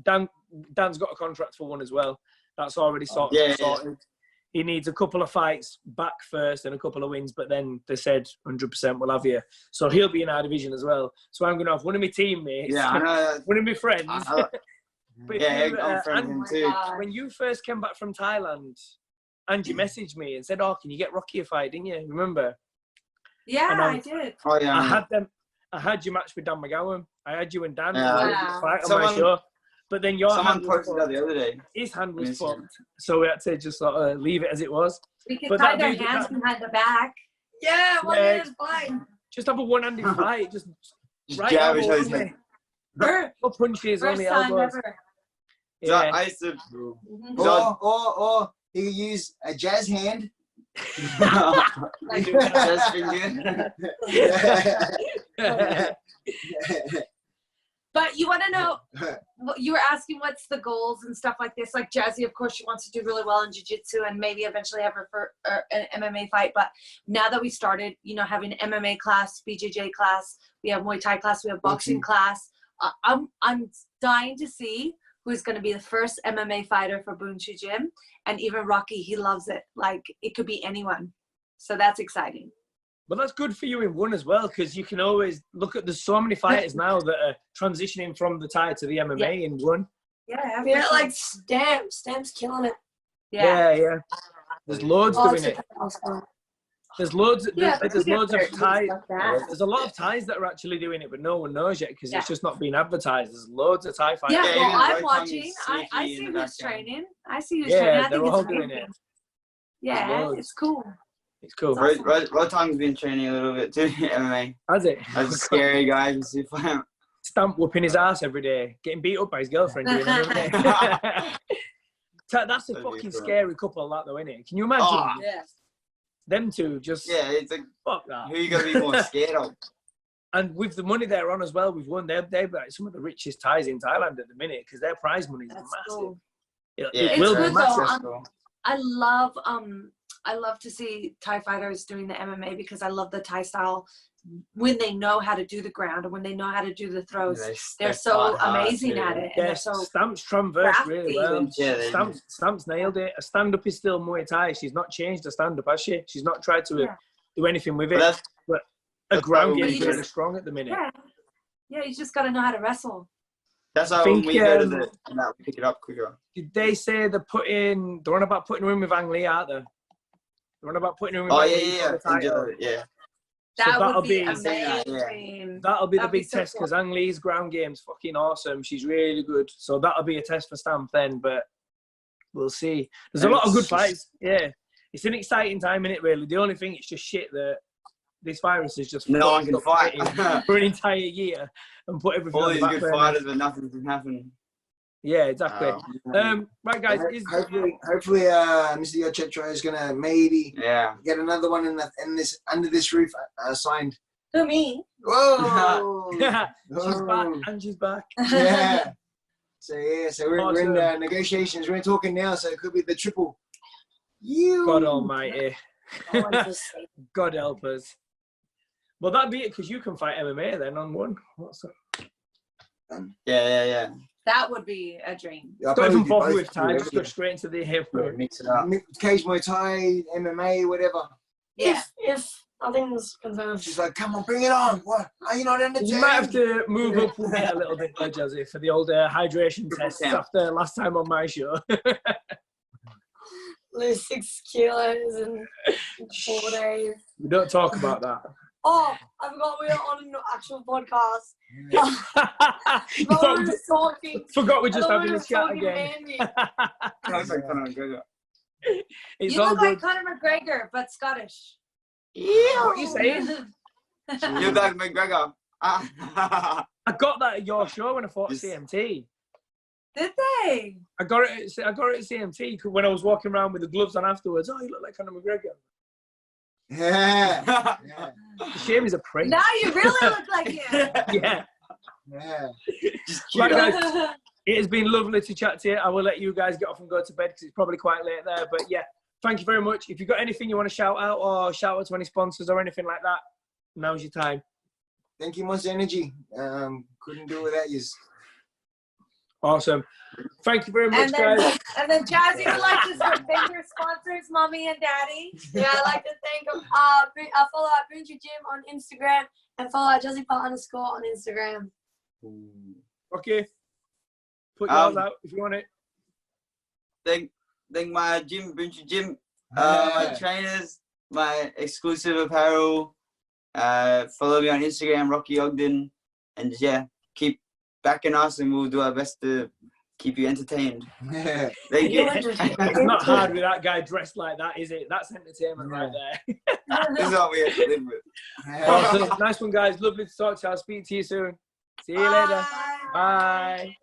Dan's got a contract for one as well. That's already sorted. He needs a couple of fights back first and a couple of wins, but then they said 100% we'll have you. So he'll be in our division as well. So I'm going to have one of my teammates, one of my friends. But I'm friends too. When you first came back from Thailand, Angie messaged me and said, "Oh, can you get Rocky a fight?" Didn't you? Remember? Yeah, I did. Oh yeah. I had your match with Dan McGowan. I had you and Dan fight on my show. But then your hand posted that the other day. His hand was fucked, so we had to just sort of leave it as it was. We could tie their hands behind the back. Yeah, one is fine. Just have a one-handed fight. Just right jab elbow his head. or punches on the elbows. So I used to. Or you could use a Jazz hand. Jazz finger. But you want to know, you were asking what's the goals and stuff like this. Like Jazzy, of course, she wants to do really well in jiu-jitsu and maybe eventually have her for an MMA fight. But now that we started, having MMA class, BJJ class, we have Muay Thai class, we have boxing class. I'm dying to see who's going to be the first MMA fighter for Boonchu Gym. And even Rocky, he loves it. Like, it could be anyone. So that's exciting. But that's good for you in one as well, because you can always look at, there's so many fighters now that are transitioning from the Thai to the MMA in one. Yeah, like Stam's killing it. Yeah. There's loads doing it. There's loads of Thais. There's a lot of Thais that are actually doing it, but no one knows yet because it's just not being advertised. There's loads of Thai fighters. Yeah, well, I'm watching. I see who's training. I training. I they're think all it's doing it. Yeah, it's cool. It's cool. Rotong's been training a little bit too, MMA. Has it? That's a scary guy to see him. Stamp whooping his ass every day, getting beat up by his girlfriend. Doing it. That's a fucking scary couple, that though, isn't it? Can you imagine? Oh. Them two just it's like, fuck that. Who are you gonna be more scared of? And with the money they're on as well, we've won. They're like some of the richest Thais in Thailand at the minute because their prize money is massive. Cool. It will be massive. I love to see Thai fighters doing the MMA because I love the Thai style when they know how to do the ground and when they know how to do the throws. They're so amazing at it. And they're so Stamp's transverse really well. Yeah, Stamp's nailed it. A stand-up is still Muay Thai. She's not changed a stand-up, has she? She's not tried to do anything with it. But a ground game is really strong at the minute. Yeah, you just got to know how to wrestle. That's how we go to we pick it up quicker. Did they say they're on about putting her in with Ang Lee, aren't they? What about putting her in? Oh Belgium yeah, for the title? yeah. That that'll would be be- amazing. That'll be the That'd be big so test cool. because Ang Lee's ground game's fucking awesome. She's really good. So that'll be a test for Stamp then, but we'll see. There's a lot of good fights. Yeah. It's an exciting time, innit, really? The only thing, it's just shit that this virus is just No one fucked can up fight. fighting for an entire year and put everything All on the these back good burner. fighters, but nothing can happen. Yeah, exactly. Right, guys. Hopefully, Mr. Yochetro is gonna maybe Yeah. get another one under this roof signed. Who, me? Whoa! She's back. Whoa. Angie's back. Yeah. So we're in Awesome. negotiations. We're talking now, so it could be the triple. God almighty. I want to say. God help us. Well, that'd be it because you can fight MMA then on one. What's that? Yeah. That would be a dream. Yeah, I'll Don't probably even do bother both. with time. Just go straight into the hip. Mix it up. Cage Muay Thai, MMA, whatever. Yeah. If nothing's confirmed. She's like, come on, bring it on. What? Are you not entertained? You might have to move up with it a little bit, Jazzy, for the old hydration tests after last time on my show. Lose 6 kilos in 4 days. We don't talk about that. Oh, I forgot we were on an actual podcast. You But thought- we were talking. forgot we're just I thought having we a were chat talking again. Mandy. Looks like Conor McGregor. It's You all look good. like Conor McGregor, but Scottish. What are you saying? You're like McGregor. I got that at your show when I fought Yes. CMT. Did they? I got it at CMT when I was walking around with the gloves on afterwards. Oh, you look like Conor McGregor. Yeah. Yeah. It's a shame he's a prick. Now you really look like him. Yeah. Yeah. Just Right, cute. guys, it has been lovely to chat to you. I will let you guys get off and go to bed because it's probably quite late there. But yeah, thank you very much. If you've got anything you want to shout out or shout out to any sponsors or anything like that, now's your time. Thank you, Monster Energy. Couldn't do it without you. Awesome. Thank you very much, guys. And then Jazzy would like to thank her sponsors, Mommy and Daddy. Yeah, I'd like to thank them. I follow at Boonchu Gym on Instagram and follow at JazzyPart_ on Instagram. Okay. Put yours out if you want it. Thank my gym, Boonchu Gym, my trainers, my exclusive apparel. Follow me on Instagram, Rocky Ogden, and yeah, keep backing us, and we'll do our best to keep you entertained. Yeah. Thank you. It's not hard with that guy dressed like that, is it? That's entertainment right there. This is what we have to live with. Awesome. Nice one, guys. Lovely to talk to you. I'll speak to you soon. See you later. Bye.